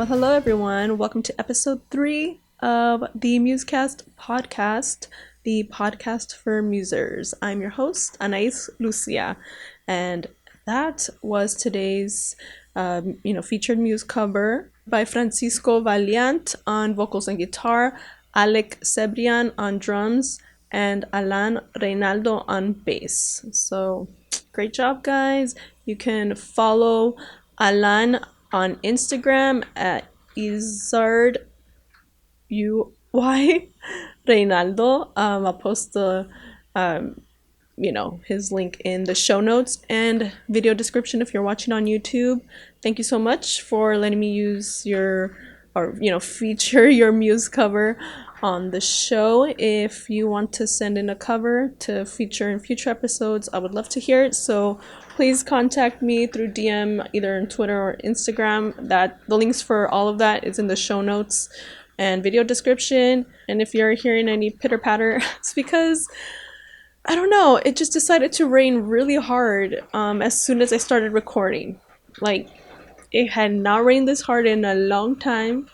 Well, hello everyone. Welcome to episode 3 of the Musecast podcast, the podcast for musers. I'm your host, Anais Lucia, and that was today's featured Muse cover by Francisco Valiant on vocals and guitar, Alec Cebrian on drums, and Alan Reynaldo on bass. So, great job, guys. You can follow Alan on Instagram at Izard UY Reynaldo. I'll post the his link in the show notes and video description if you're watching on YouTube. Thank you so much for letting me use feature your Muse cover on the show. If you want to send in a cover to feature in future episodes, I would love to hear it. So please contact me through DM either on Twitter or Instagram. The links for all of that is in the show notes and video description. And if you're hearing any pitter patter, it's because I don't know, it just decided to rain really hard as soon as I started recording. Like, it had not rained this hard in a long time.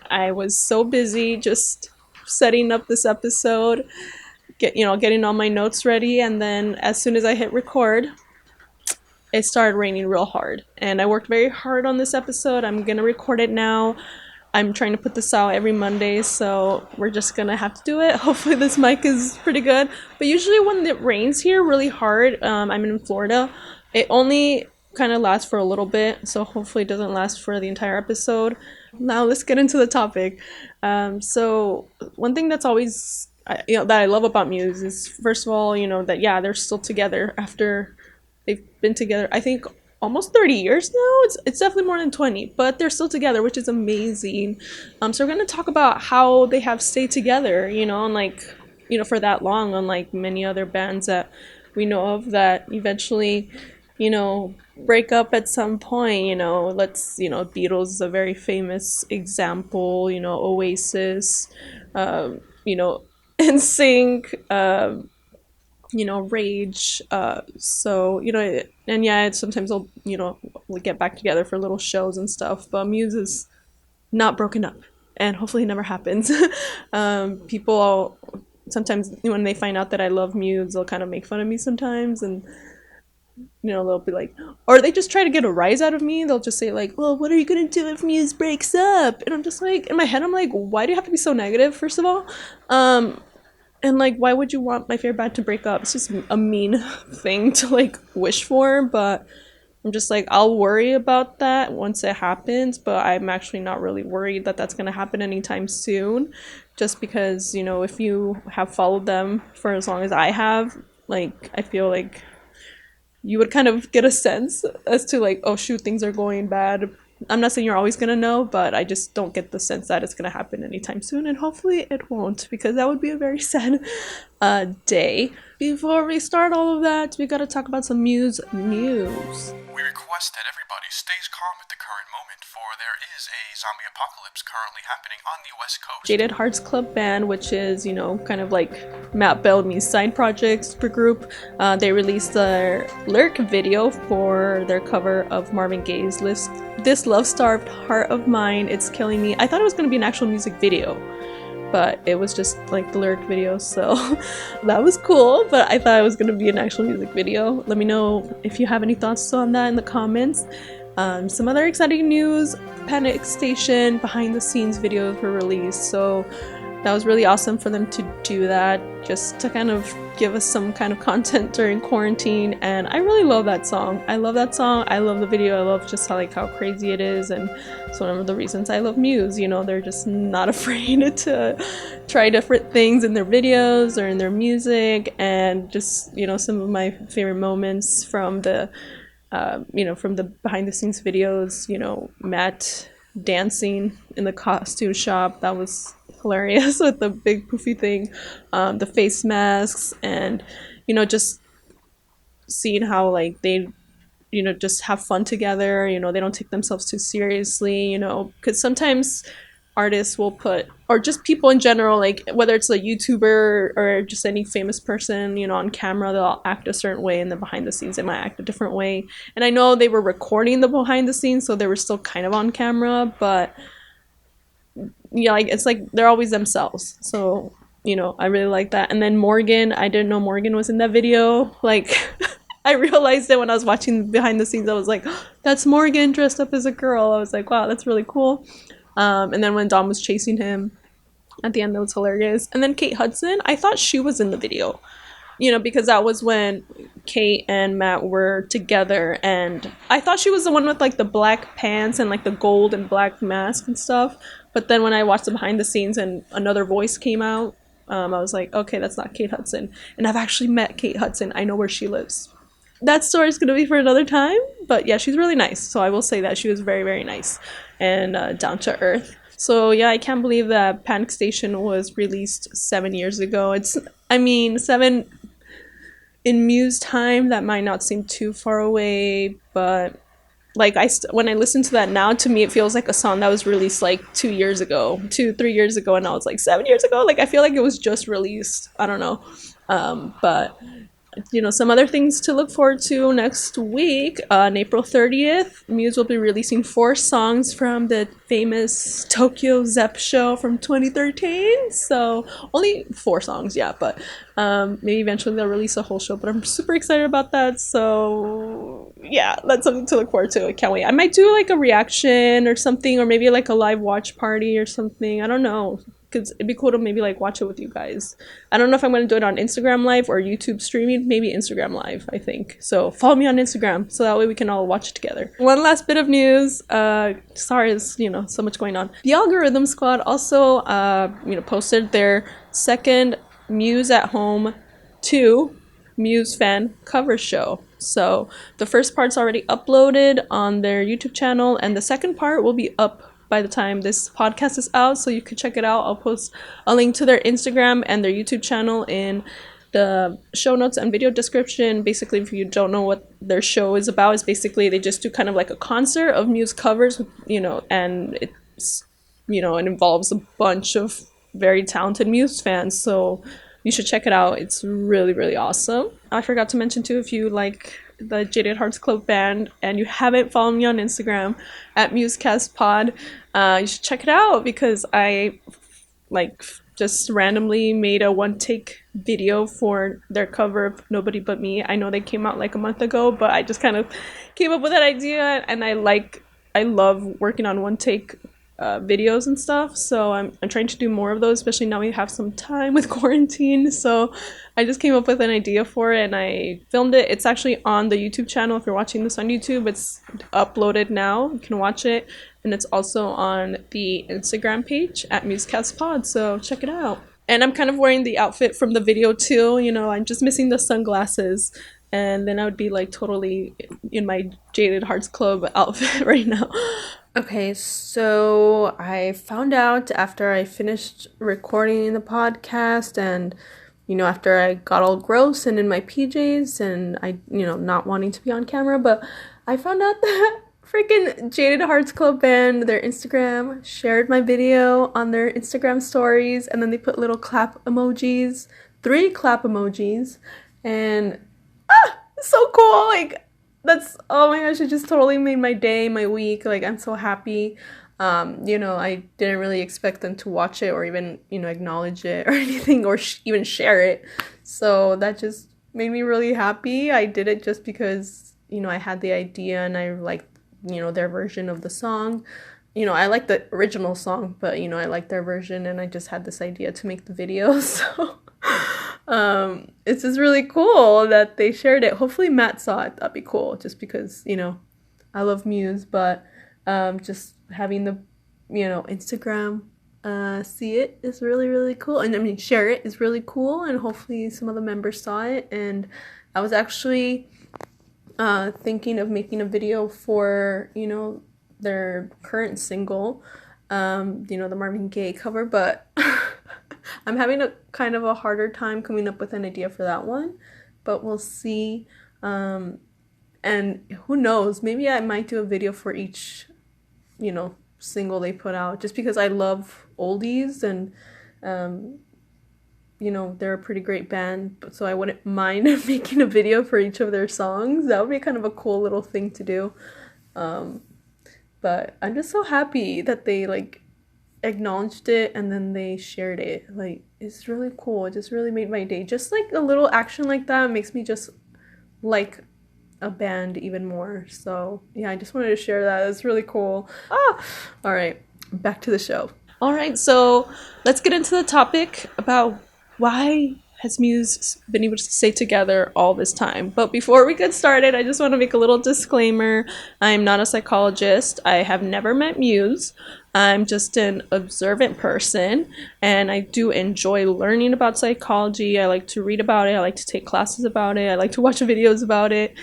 I was so busy just setting up this episode, getting all my notes ready, and then as soon as I hit record, it started raining real hard. And I worked very hard on this episode. I'm gonna record it now. I'm trying to put this out every Monday, so we're just gonna have to do it. Hopefully this mic is pretty good. But usually when it rains here really hard, I'm in Florida, it only kind of lasts for a little bit, so hopefully it doesn't last for the entire episode. Now let's get into the topic. So one thing that's always, that I love about Muse is, first of all, that, yeah, they're still together after they've been together, I think, almost 30 years now. It's definitely more than 20, but they're still together, which is amazing. So we're going to talk about how they have stayed together, and for that long, unlike many other bands that we know of that eventually, break up at some point. Beatles is a very famous example, Oasis, NSYNC, Rage, and yeah, sometimes we'll get back together for little shows and stuff, but Muse is not broken up, and hopefully it never happens. People sometimes, when they find out that I love Muse, they'll kind of make fun of me sometimes, and they'll be like, or they just try to get a rise out of me. They'll just say like, well, what are you gonna do if Muse breaks up? And I'm just like, in my head, I'm like, why do you have to be so negative, first of all? And, why would you want my favorite band to break up? It's just a mean thing to, wish for, but I'm just like, I'll worry about that once it happens, but I'm actually not really worried that that's going to happen anytime soon, just because, if you have followed them for as long as I have, I feel like you would kind of get a sense as to, oh, shoot, things are going bad. I'm not saying you're always going to know, but I just don't get the sense that it's going to happen anytime soon, and hopefully it won't, because that would be a very sad day. Before we start all of that, we got to talk about some Muse news. We request that everybody stays calm at the current moment, for there is a zombie apocalypse currently happening on the West Coast. Jaded Hearts Club Band, which is, kind of like Matt Bellamy's side project super group, they released their lyric video for their cover of Marvin Gaye's This Love-Starved Heart of Mine, It's Killing Me. I thought it was going to be an actual music video, but it was just the lyric video, so that was cool, but I thought it was going to be an actual music video. Let me know if you have any thoughts on that in the comments. Some other exciting news: Panic Station behind the scenes videos were released, so that was really awesome for them to do that, just to kind of give us some kind of content during quarantine. And I really love that song. I love that song. I love the video. I love just how crazy it is, and it's one of the reasons I love Muse. They're just not afraid to try different things in their videos or in their music, and just some of my favorite moments from the from the behind the scenes videos, Matt dancing in the costume shop, that was hilarious, with the big poofy thing, the face masks, and just seeing how they just have fun together. They don't take themselves too seriously, because sometimes artists will put, or just people in general, like whether it's a YouTuber or just any famous person, on camera, they'll act a certain way, and then behind the scenes they might act a different way. And I know they were recording the behind the scenes, so they were still kind of on camera, but yeah, like it's like they're always themselves. So I really like that. And then Morgan, I didn't know Morgan was in that video. Like I realized it when I was watching behind the scenes. I was like, oh, that's Morgan dressed up as a girl. I was like, wow, that's really cool. And then when Dom was chasing him at the end, that was hilarious. And then Kate Hudson, I thought she was in the video, because that was when Kate and Matt were together, and I thought she was the one with like the black pants and like the gold and black mask and stuff. But then when I watched the behind the scenes and another voice came out, I was like, okay, that's not Kate Hudson. And I've actually met Kate Hudson. I know where she lives. That story is going to be for another time. But yeah, she's really nice. So I will say that she was very, very nice and down to earth. So yeah, I can't believe that Panic Station was released 7 years ago. 7 in Muse time. That might not seem too far away, but like when I listen to that now, to me it feels like a song that was released like 3 years ago, and I was like 7 years ago. Like I feel like it was just released. I don't know, but some other things to look forward to next week. On April 30th, Muse will be releasing 4 songs from the famous Tokyo Zep show from 2013. So only 4 songs, yeah, but maybe eventually they'll release a whole show. But I'm super excited about that. So yeah, that's something to look forward to. I can't wait. I might do like a reaction or something, or maybe like a live watch party or something. I don't know, because it'd be cool to maybe like watch it with you guys. I don't know if I'm going to do it on Instagram Live or YouTube streaming. Maybe Instagram Live, I think. So follow me on Instagram so that way we can all watch it together. One last bit of news. Sorry, there's so much going on. The Algorithm Squad also posted their second Muse at Home 2 Muse fan cover show. So the first part's already uploaded on their YouTube channel, and the second part will be up by the time this podcast is out, so you can check it out. I'll post a link to their Instagram and their YouTube channel in the show notes and video description. Basically, if you don't know what their show is about, is basically they just do kind of like a concert of Muse covers, and it's it involves a bunch of very talented Muse fans. So you should check it out. It's really, really awesome. I forgot to mention too, if you like the Jaded Hearts Club band and you haven't followed me on Instagram at Musecast Pod, you should check it out, because I just randomly made a one take video for their cover of Nobody But Me. I know they came out like a month ago, but I just kind of came up with that idea, and I love working on one take videos and stuff, so I'm trying to do more of those, especially now we have some time with quarantine. So I just came up with an idea for it and I filmed it. It's actually on the YouTube channel. If you're watching this on YouTube, it's uploaded now, you can watch it, and it's also on the Instagram page at MuseCastPod, so check it out. And I'm kind of wearing the outfit from the video too. I'm just missing the sunglasses, and then I would be like totally in my Jaded Hearts Club outfit right now. Okay, so I found out after I finished recording the podcast, and after I got all gross and in my PJs, and I not wanting to be on camera, but I found out that freaking Jaded Hearts Club band, their Instagram, shared my video on their Instagram stories, and then they put little clap emojis, 3 clap emojis, and it's so cool. Like, that's, oh my gosh, it just totally made my day, my week. Like, I'm so happy. I didn't really expect them to watch it or even, acknowledge it or anything, or even share it. So that just made me really happy. I did it just because, I had the idea and I liked, their version of the song. I like the original song, but, I like their version, and I just had this idea to make the video. So it's just really cool that they shared it. Hopefully Matt saw it. That'd be cool, just because I love Muse, but just having the Instagram see it is really, really cool, and share it is really cool, and hopefully some of the members saw it. And I was actually thinking of making a video for their current single, the Marvin Gaye cover, but I'm having a kind of a harder time coming up with an idea for that one, but we'll see. And who knows, maybe I might do a video for each, single they put out, just because I love oldies, and you know, they're a pretty great band, so I wouldn't mind making a video for each of their songs. That would be kind of a cool little thing to do. But I'm just so happy that they like acknowledged it and then they shared it. Like, it's really cool. It just really made my day. Just like a little action like that makes me just like a band even more. So yeah, I just wanted to share that. It's really cool. All right, back to the show. All right, so let's get into the topic about why has Muse been able to stay together all this time. But before we get started, I just want to make a little disclaimer. I'm not a psychologist. I have never met Muse. I'm just an observant person, and I do enjoy learning about psychology. I like to read about it. I like to take classes about it. I like to watch videos about it,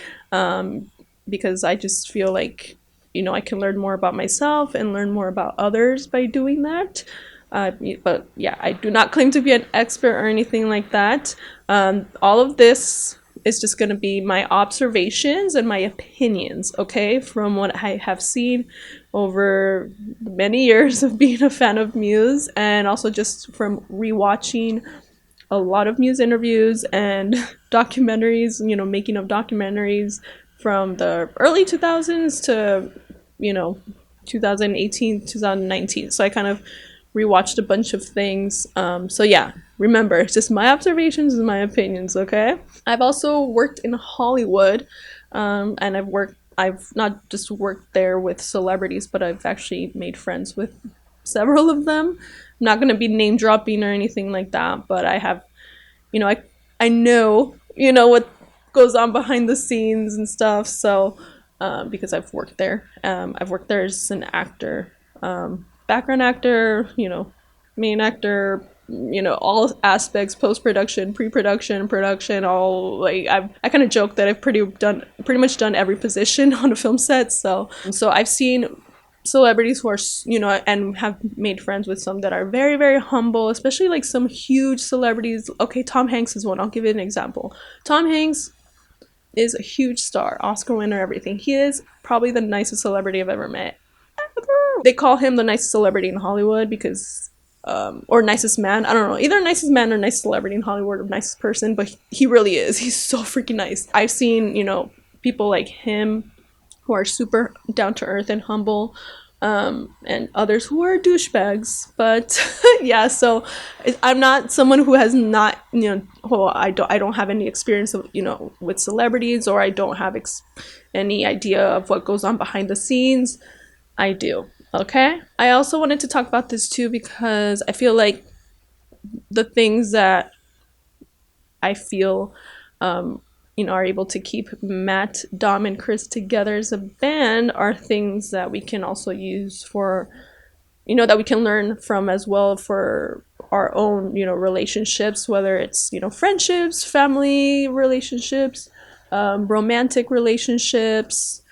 because I just feel like, you know, I can learn more about myself and learn more about others by doing that. But yeah, I do not claim to be an expert or anything like that. All of this is just going to be my observations and my opinions, okay, from what I have seen over many years of being a fan of Muse, and also just from rewatching a lot of Muse interviews and documentaries, you know, making of documentaries from the early 2000s to, you know, 2018, 2019. So I kind of rewatched a bunch of things. So yeah, remember, it's just my observations and my opinions, okay? I've also worked in Hollywood, and I've not just worked there with celebrities, but I've actually made friends with several of them. I'm not going to be name dropping or anything like that, but I have, you know, I know, you know, what goes on behind the scenes and stuff. So, because I've worked there. I've worked there as an actor, background actor, you know, main actor, you know, all aspects, post-production, pre-production, production, all. Like, I kind of joke that I've pretty much done every position on a film set. So I've seen celebrities who are, you know, and have made friends with some that are very, very humble, especially like some huge celebrities. Okay, Tom Hanks is one. I'll give you an example. Tom Hanks is a huge star, Oscar winner, everything. He is probably the nicest celebrity I've ever met. They call him the nicest celebrity in Hollywood because, or nicest man, I don't know, either nicest man or nicest celebrity in Hollywood or nicest person, but he really is. He's so freaking nice. I've seen, you know, people like him who are super down to earth and humble, and others who are douchebags. But yeah, so I'm not someone who has not, you know, well, I don't have any experience of, you know, with celebrities, or I don't have any idea of what goes on behind the scenes. I do. Okay. I also wanted to talk about this too because I feel like the things that I feel, you know, are able to keep Matt, Dom, and Chris together as a band are things that we can also use for, you know, that we can learn from as well for our own, you know, relationships, whether it's, you know, friendships, family relationships, romantic relationships,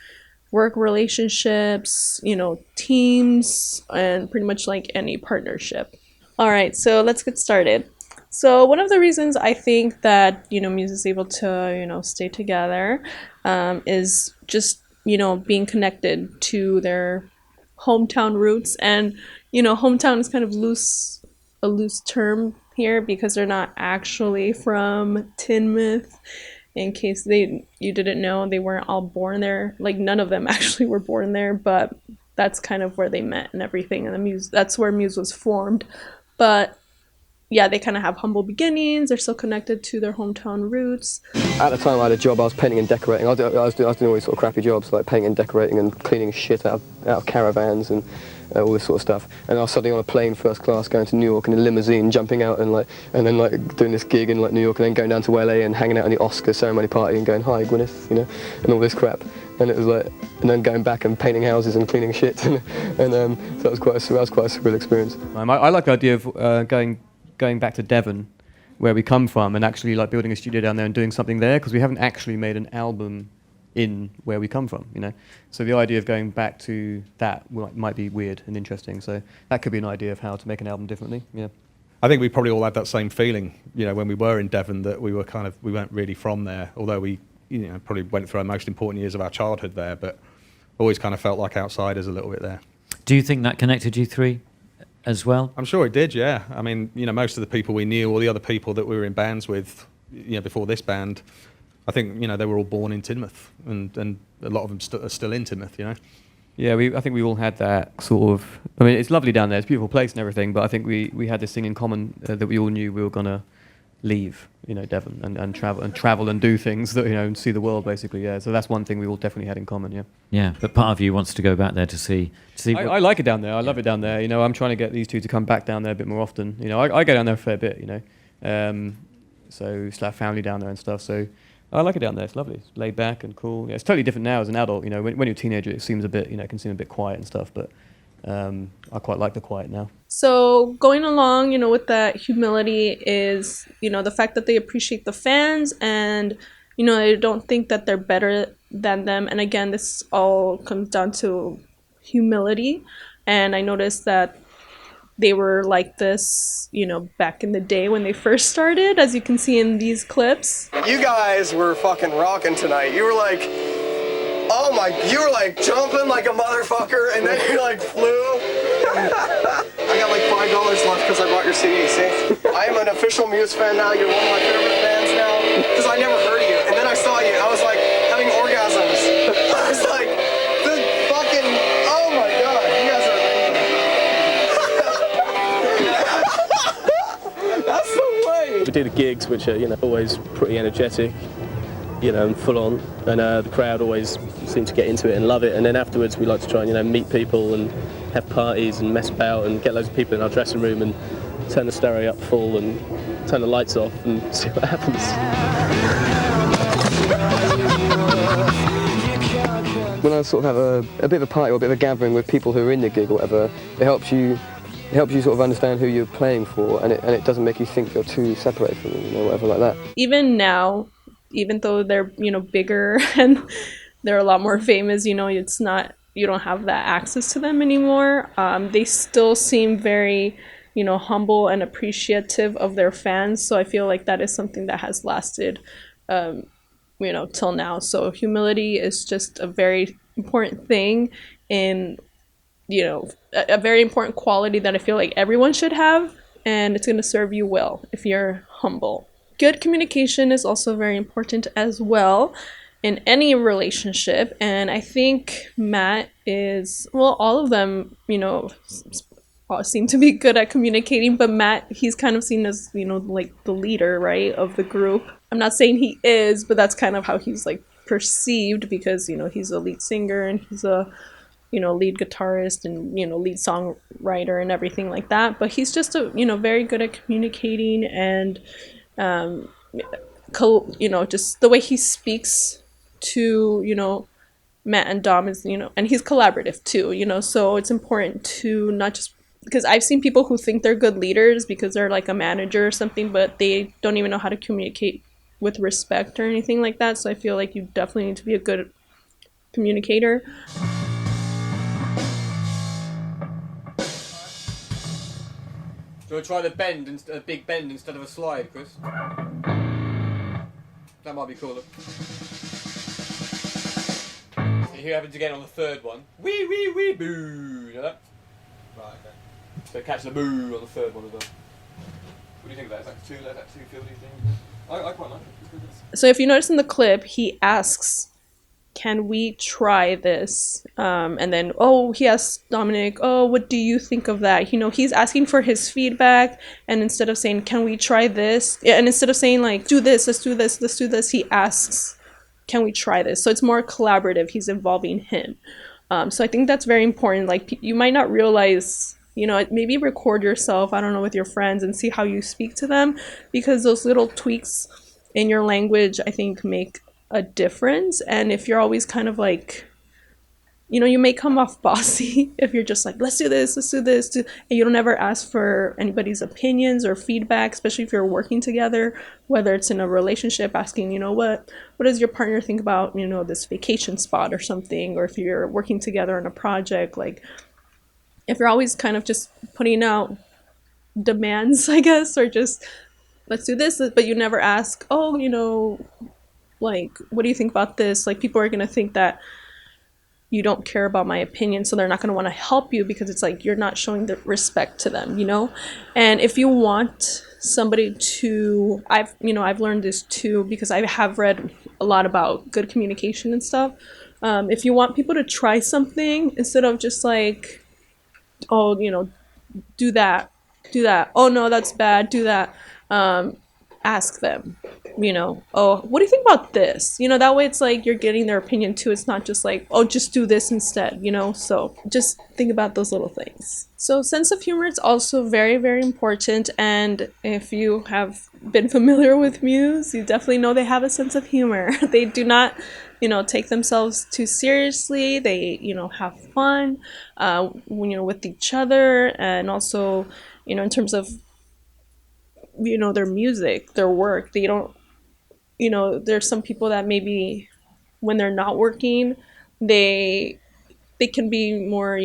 work relationships, you know, teams, and pretty much like any partnership. All right, so let's get started. So one of the reasons I think that, you know, Muse is able to, you know, stay together, is just, you know, being connected to their hometown roots. And, you know, hometown is kind of a loose term here because they're not actually from Tinmouth. In case you didn't know, they weren't all born there. Like, none of them actually were born there, but that's kind of where they met and everything. And that's where Muse was formed. But yeah, they kind of have humble beginnings. They're still connected to their hometown roots. At the time I had a job, I was painting and decorating. I was doing all these sort of crappy jobs, like painting and decorating and cleaning shit out of caravans and all this sort of stuff. And I was suddenly on a plane first class going to New York in a limousine, jumping out and then doing this gig in like New York, and then going down to LA and hanging out in the Oscar ceremony party and going, "Hi, Gwyneth," you know, and all this crap. And it was like, and then going back and painting houses and cleaning shit, and so that was quite a surreal experience. I like the idea of going back to Devon, where we come from, and actually like building a studio down there and doing something there, because we haven't actually made an album in where we come from, you know. So the idea of going back to that might be weird and interesting. So that could be an idea of how to make an album differently. Yeah. I think we probably all had that same feeling, you know, when we were in Devon, that we weren't really from there, although we, you know, probably went through our most important years of our childhood there, but always kind of felt like outsiders a little bit there. Do you think that connected you three as well? I'm sure it did, yeah. I mean, most of the people we knew, or the other people that we were in bands with, before this band, I think, they were all born in Teignmouth, and a lot of them are still in Teignmouth, Yeah, I think we all had that sort of. I mean, it's lovely down there. It's a beautiful place and everything. But I think we had this thing in common that we all knew we were gonna leave, Devon, and travel and do things that and see the world basically. Yeah, so that's one thing we all definitely had in common. Yeah. Yeah, but part of you wants to go back there to see. I like it down there. I love it down there. I'm trying to get these two to come back down there a bit more often. I go down there a fair bit. So still have family down there and stuff. So I like it down there. It's lovely. It's laid back and cool. Yeah, it's totally different now as an adult. When you're a teenager, it seems a bit, can seem a bit quiet and stuff. But I quite like the quiet now. So going along, with that humility is, the fact that they appreciate the fans and, they don't think that they're better than them. And again, this all comes down to humility. And I noticed that they were like this, back in the day when they first started, as you can see in these clips. You guys were fucking rocking tonight. You were like, you were like jumping like a motherfucker, and then you like flew. I got like $5 left because I bought your CD, see? I am an official Muse fan now. You're one of my favorite bands now. Because I never heard of you. And then I saw you. I was like having orgasms. I was like, this fucking, oh my God, you guys are amazing. That's the way. We do the gigs, which are, always pretty energetic, and full on. And the crowd always seem to get into it and love it. And then afterwards we like to try and, meet people and have parties and mess about and get loads of people in our dressing room and turn the stereo up full and turn the lights off and see what happens. When I sort of have a bit of a party or a bit of a gathering with people who are in the gig or whatever, it helps you sort of understand who you're playing for, and it doesn't make you think you're too separated from them, whatever like that. Even now, even though they're, bigger and they're a lot more famous, it's not, you don't have that access to them anymore. They still seem very, humble and appreciative of their fans. So I feel like that is something that has lasted, till now. So humility is just a very important thing in, a very important quality that I feel like everyone should have, and it's going to serve you well if you're humble. Good communication is also very important as well in any relationship, and I think Matt is, well, all of them, seem to be good at communicating, but Matt, he's kind of seen as, like the leader, right, of the group. I'm not saying he is, but that's kind of how he's like perceived because, he's a lead singer and he's a, lead guitarist and, lead songwriter and everything like that. But he's just very good at communicating and, just the way he speaks to, Matt and Dom is, and he's collaborative too, so it's important to not just, because I've seen people who think they're good leaders because they're like a manager or something, but they don't even know how to communicate with respect or anything like that. So I feel like you definitely need to be a good communicator. Do you want to try the bend, a big bend instead of a slide, Chris? That might be cooler. So you happen to get on the third one. Wee wee wee boo. You know that? Right, okay. So catch the boo on the third one as well. What do you think of that? Is that too fieldy thing? I quite like it. So if you notice in the clip, he asks, can we try this? And then, he asks Dominic, what do you think of that? He's asking for his feedback, and instead of saying, can we try this? And instead of saying like, do this, let's do this, he asks, can we try this? So it's more collaborative. He's involving him. So I think that's very important. Like, you might not realize, maybe record yourself, I don't know, with your friends and see how you speak to them, because those little tweaks in your language, I think, make a difference. And if you're always kind of like, you may come off bossy if you're just like, let's do this, and you don't ever ask for anybody's opinions or feedback, especially if you're working together, whether it's in a relationship, asking, what does your partner think about, this vacation spot or something, or if you're working together on a project, like if you're always kind of just putting out demands, I guess, or just let's do this, but you never ask, like, what do you think about this? Like, people are going to think that, you don't care about my opinion, so they're not going to want to help you because it's like you're not showing the respect to them, you know? And if you want somebody to, I've learned this too because I have read a lot about good communication and stuff. If you want people to try something, instead of just like, oh, do that, oh no, that's bad, do that, ask them, oh, what do you think about this? That way it's like you're getting their opinion too. It's not just like, oh, just do this instead, so just think about those little things. So sense of humor is also very, very important, and if you have been familiar with Muse, you definitely know they have a sense of humor. They do not take themselves too seriously. They have fun with each other, and also in terms of their music, their work. They don't, there's some people that maybe when they're not working, they can be more,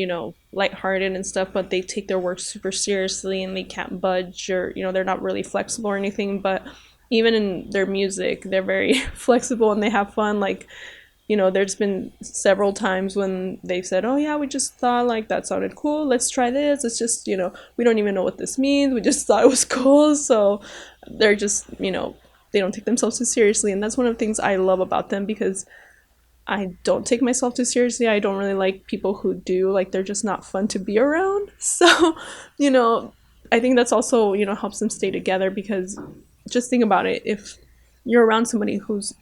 lighthearted and stuff, but they take their work super seriously and they can't budge, or they're not really flexible or anything. But even in their music, they're very flexible and they have fun. Like, there's been several times when they said, oh yeah, we just thought like that sounded cool, let's try this. It's just, we don't even know what this means, we just thought it was cool. So they're just, they don't take themselves too seriously, and that's one of the things I love about them, because I don't take myself too seriously. I don't really like people who do. Like, they're just not fun to be around. So I think that's also helps them stay together, because just think about it, if you're around somebody who's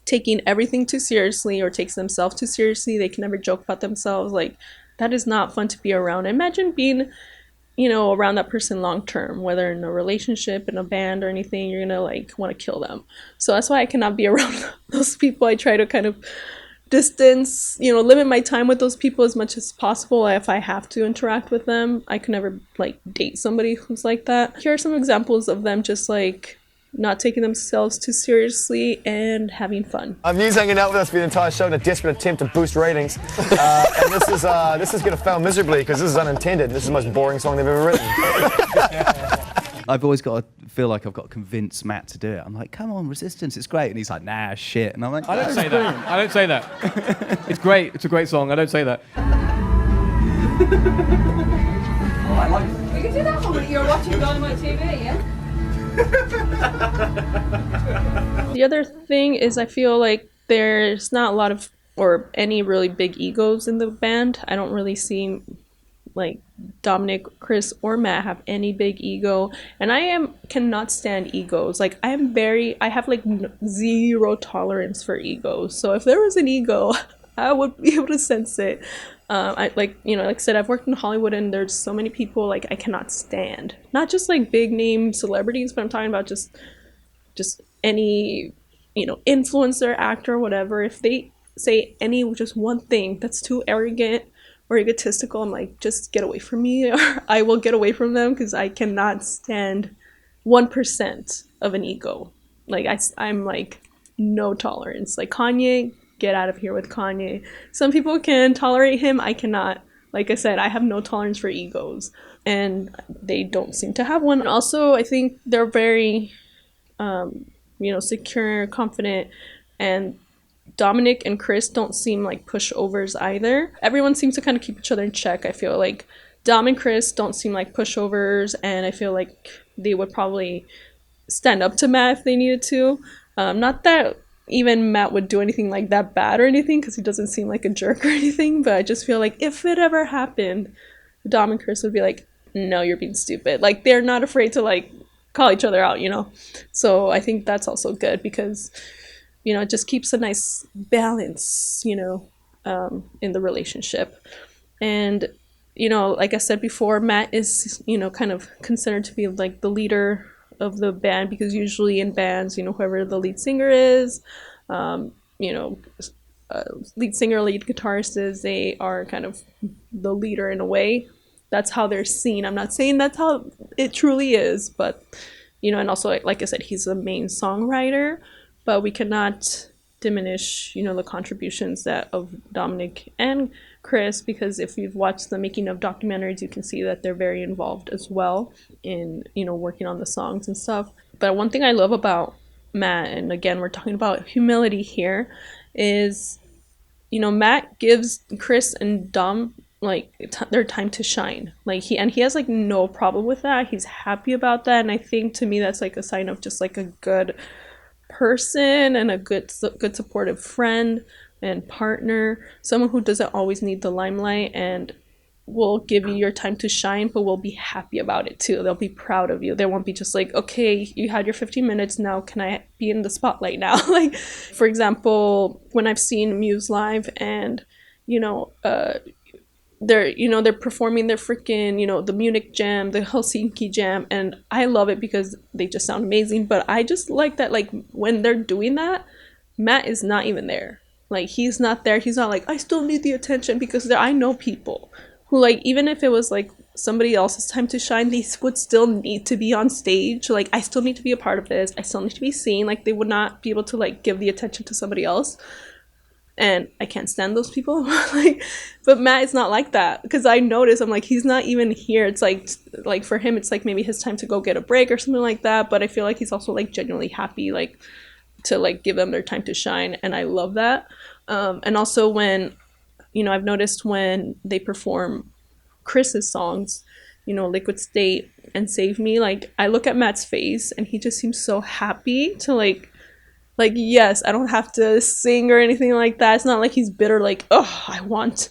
taking everything too seriously or takes themselves too seriously, they can never joke about themselves, like, that is not fun to be around. Imagine being around that person long term, whether in a relationship, in a band, or anything. You're gonna like want to kill them. So that's why I cannot be around those people. I try to kind of distance, limit my time with those people as much as possible. If I have to interact with them, I can never like date somebody who's like that. Here are some examples of them just like not taking themselves too seriously and having fun. Muse hanging out with us for the entire show in a desperate attempt to boost ratings. And this is going to fail miserably because this is unintended. This is the most boring song they've ever written. I've always got to feel like I've got to convince Matt to do it. I'm like, come on, Resistance, it's great. And he's like, nah, shit. And I'm like, I don't say that. I don't say that. It's great. It's a great song. I don't say that. We can do that one when you're watching Dynamite TV, yeah? The other thing is, I feel like there's not a lot of, or any really big egos in the band. I don't really see like Dominic, Chris, or Matt have any big ego, and I cannot stand egos. Like, I have like zero tolerance for egos. So if there was an ego, I would be able to sense it. Like I said, I've worked in Hollywood, and there's so many people like I cannot stand. Not just like big name celebrities, but I'm talking about just any influencer, actor, whatever. If they say just one thing that's too arrogant or egotistical, I'm like, just get away from me, or I will get away from them, because I cannot stand 1% of an ego. Like, I'm like, no tolerance. Like, Kanye, get out of here with Kanye. Some people can tolerate him, I cannot. Like I said, I have no tolerance for egos, and they don't seem to have one. And also, I think they're very secure, confident, and Dominic and Chris don't seem like pushovers either. Everyone seems to kind of keep each other in check. I feel like Dom and Chris don't seem like pushovers, and I feel like they would probably stand up to Matt if they needed to. Not that even Matt would do anything like that bad or anything, because he doesn't seem like a jerk or anything, but I just feel like if it ever happened, Dom and Chris would be like, no, you're being stupid. Like, they're not afraid to like call each other out, So I think that's also good, because it just keeps a nice balance, in the relationship. And like I said before, Matt is kind of considered to be like the leader of the band, because usually in bands, whoever the lead singer is, lead singer, lead guitarist is, they are kind of the leader in a way. That's how they're seen. I'm not saying that's how it truly is, but and also, like I said, he's the main songwriter, but we cannot diminish the contributions of Dominic and Chris, because if you've watched the making of documentaries, you can see that they're very involved as well in working on the songs and stuff. But one thing I love about Matt, and again, we're talking about humility here, is Matt gives Chris and Dom like their time to shine. Like he has like no problem with that. He's happy about that, and I think to me that's like a sign of just like a good person and a good supportive friend and partner, someone who doesn't always need the limelight and will give you your time to shine, but will be happy about it too. They'll be proud of you. They won't be just like, okay, you had your 15 minutes, now can I be in the spotlight now? Like, for example, when I've seen Muse live and they're performing their freaking the Munich jam, the Helsinki jam, and I love it because they just sound amazing. But I just like that, like, when they're doing that, Matt is not even there. Like, he's not there. He's not like, I still need the attention, because I know people who, like, even if it was like somebody else's time to shine, they would still need to be on stage. Like, I still need to be a part of this, I still need to be seen. Like, they would not be able to like give the attention to somebody else, and I can't stand those people. Like, but Matt is not like that, because I notice, I'm like, he's not even here. It's like for him, it's like maybe his time to go get a break or something like that, but I feel like he's also like genuinely happy, like, to like give them their time to shine, and I love that. And also when I've noticed when they perform Chris's songs, Liquid State and Save Me, like, I look at Matt's face and he just seems so happy to like, yes, I don't have to sing or anything like that. It's not like he's bitter, like, oh, I want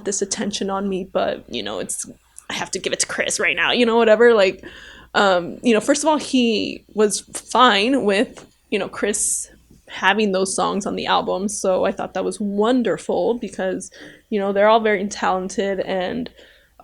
this attention on me, but I have to give it to Chris right now, whatever. Like, first of all, he was fine with Chris having those songs on the album, so I thought that was wonderful, because they're all very talented, and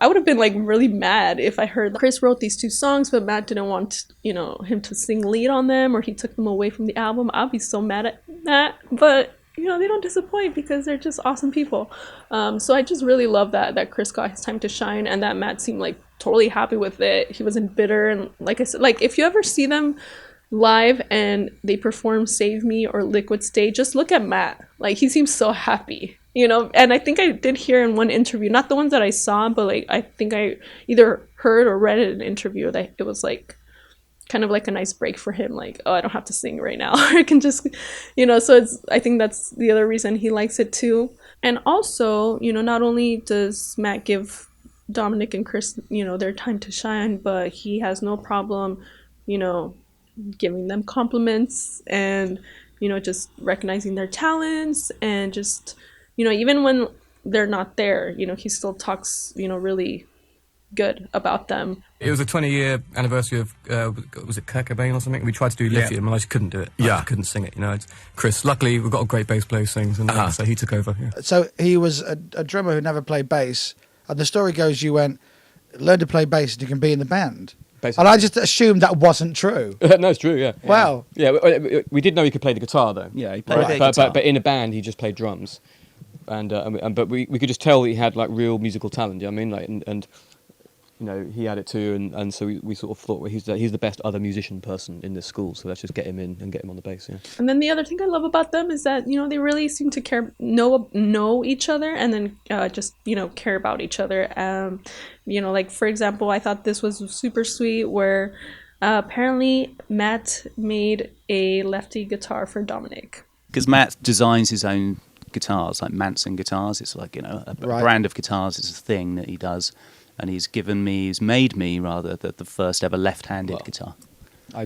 I would have been like really mad if I heard Chris wrote these 2 songs but Matt didn't want him to sing lead on them, or he took them away from the album. I'd be so mad at that. But they don't disappoint, because they're just awesome people. So I just really love that Chris got his time to shine, and that Matt seemed like totally happy with it. He wasn't bitter, and like I said, like, if you ever see them live and they perform Save Me or Liquid State, just look at Matt. Like, he seems so happy, and I think I did hear in one interview, not the ones that I saw, but like, I think I either heard or read in an interview that it was like kind of like a nice break for him, like, oh, I don't have to sing right now. I can just so I think that's the other reason he likes it too. And also, not only does Matt give Dominic and Chris their time to shine, but he has no problem giving them compliments and just recognizing their talents, and just even when they're not there, he still talks really good about them. It was a 20-year anniversary of was it Kurt Cobain or something? We tried to do Lithium, and I just couldn't do it. I just couldn't sing it. It's Chris. Luckily, we've got a great bass player who sings, and so he took over. Yeah. So he was a drummer who never played bass, and the story goes you went, learn to play bass and you can be in the band. Basically. And I just assumed that wasn't true. No, it's true, yeah. Wow. Yeah, we did know he could play the guitar, though. Yeah, he played the guitar. But in a band, he just played drums. But we could just tell that he had, like, real musical talent, you know what I mean? Like, and he had it too, and so we sort of thought, well, he's the best other musician person in this school, so let's just get him in and get him on the bass, yeah. And then the other thing I love about them is that, they really seem to know each other, and then just, care about each other. Like, for example, I thought this was super sweet, where apparently Matt made a lefty guitar for Dominic. Because Matt designs his own guitars, like Manson guitars. It's like, a brand of guitars. It's a thing that he does. And he's made me the first ever left-handed guitar. I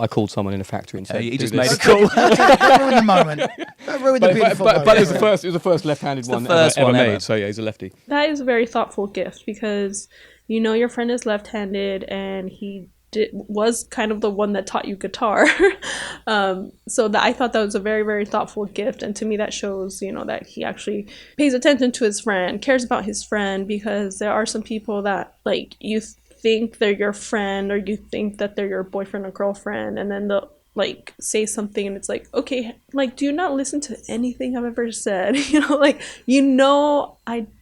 called someone in a factory and said, he just made a call. Don't ruin the moment. Don't ruin the beautiful moment. But it was the first left-handed one ever made, so yeah, he's a lefty. That is a very thoughtful gift, because your friend is left-handed, and he was kind of the one that taught you guitar. So I thought that was a very, very thoughtful gift, and to me that shows that he actually pays attention to his friend, cares about his friend, because there are some people that, like, you think they're your friend, or you think that they're your boyfriend or girlfriend, and then they'll like say something and it's like, okay, like, do you not listen to anything I've ever said? I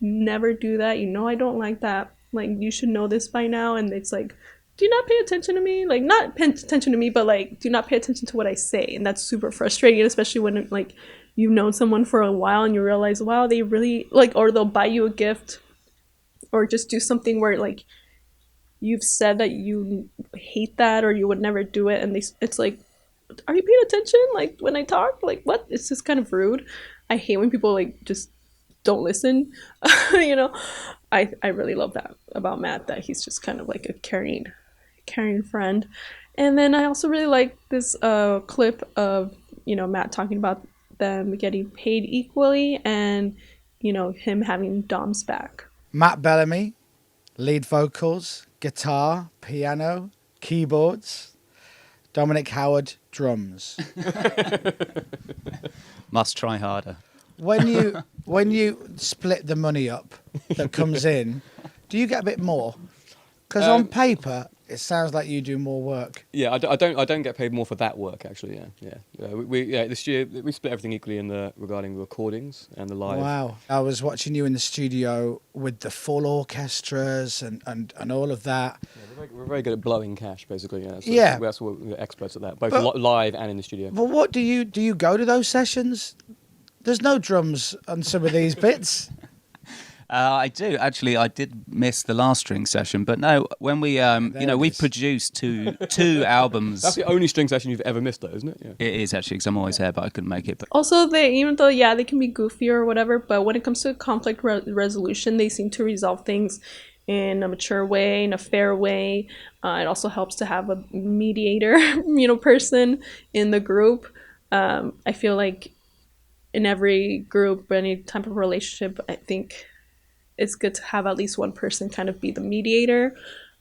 never do that, I don't like that, like, you should know this by now. And it's like, do you not pay attention to me? Like, not pay attention to me, but like, do not pay attention to what I say. And that's super frustrating, especially when like you've known someone for a while and you realize, wow, they really like, or they'll buy you a gift or just do something where like you've said that you hate that or you would never do it, and it's like, are you paying attention? Like, when I talk, like, what? It's just kind of rude. I hate when people like just don't listen. You know, I really love that about Matt, that he's just kind of like a caring friend. And then I also really like this clip of, you know, Matt talking about them getting paid equally and, you know, him having Dom's back. Matt Bellamy, lead vocals, guitar, piano, keyboards. Dominic Howard, drums. Must try harder. When you split the money up that comes in, do you get a bit more? Because on paper, it sounds like you do more work. Yeah, I don't get paid more for that work actually. Yeah. This year we split everything equally in the regarding the recordings and the live. Wow. I was watching you in the studio with the full orchestras and all of that. Yeah, we're very good at blowing cash, basically. Yeah. Yeah. That's what we're experts at that, both But- live and in the studio. But what do you go to those sessions? There's no drums on some of these bits. I do actually. I did miss the last string session, but no. When we, we've produced two albums. That's the only string session you've ever missed, though, isn't it? Yeah. It is actually, because I'm always here, but I couldn't make it. But Also, even though, yeah, they can be goofy or whatever, but when it comes to conflict resolution, they seem to resolve things in a mature way, in a fair way. It also helps to have a mediator, person in the group. I feel like in every group, any type of relationship, I think it's good to have at least one person kind of be the mediator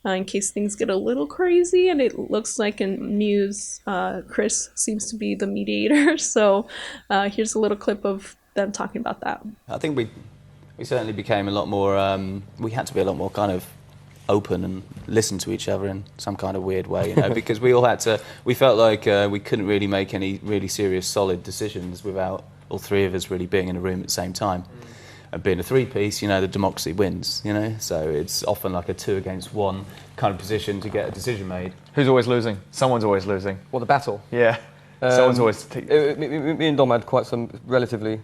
in case things get a little crazy. And it looks like in Muse, Chris seems to be the mediator. So here's a little clip of them talking about that. I think we certainly became a lot more, we had to be a lot more kind of open and listen to each other in some kind of weird way, because we felt like we couldn't really make any really serious, solid decisions without all three of us really being in a room at the same time. And being a three-piece, the democracy wins, so it's often like a 2 against 1 kind of position to get a decision made. Who's always losing? Someone's always losing. What, the battle? Yeah. Someone's always... me and Dom had quite some relatively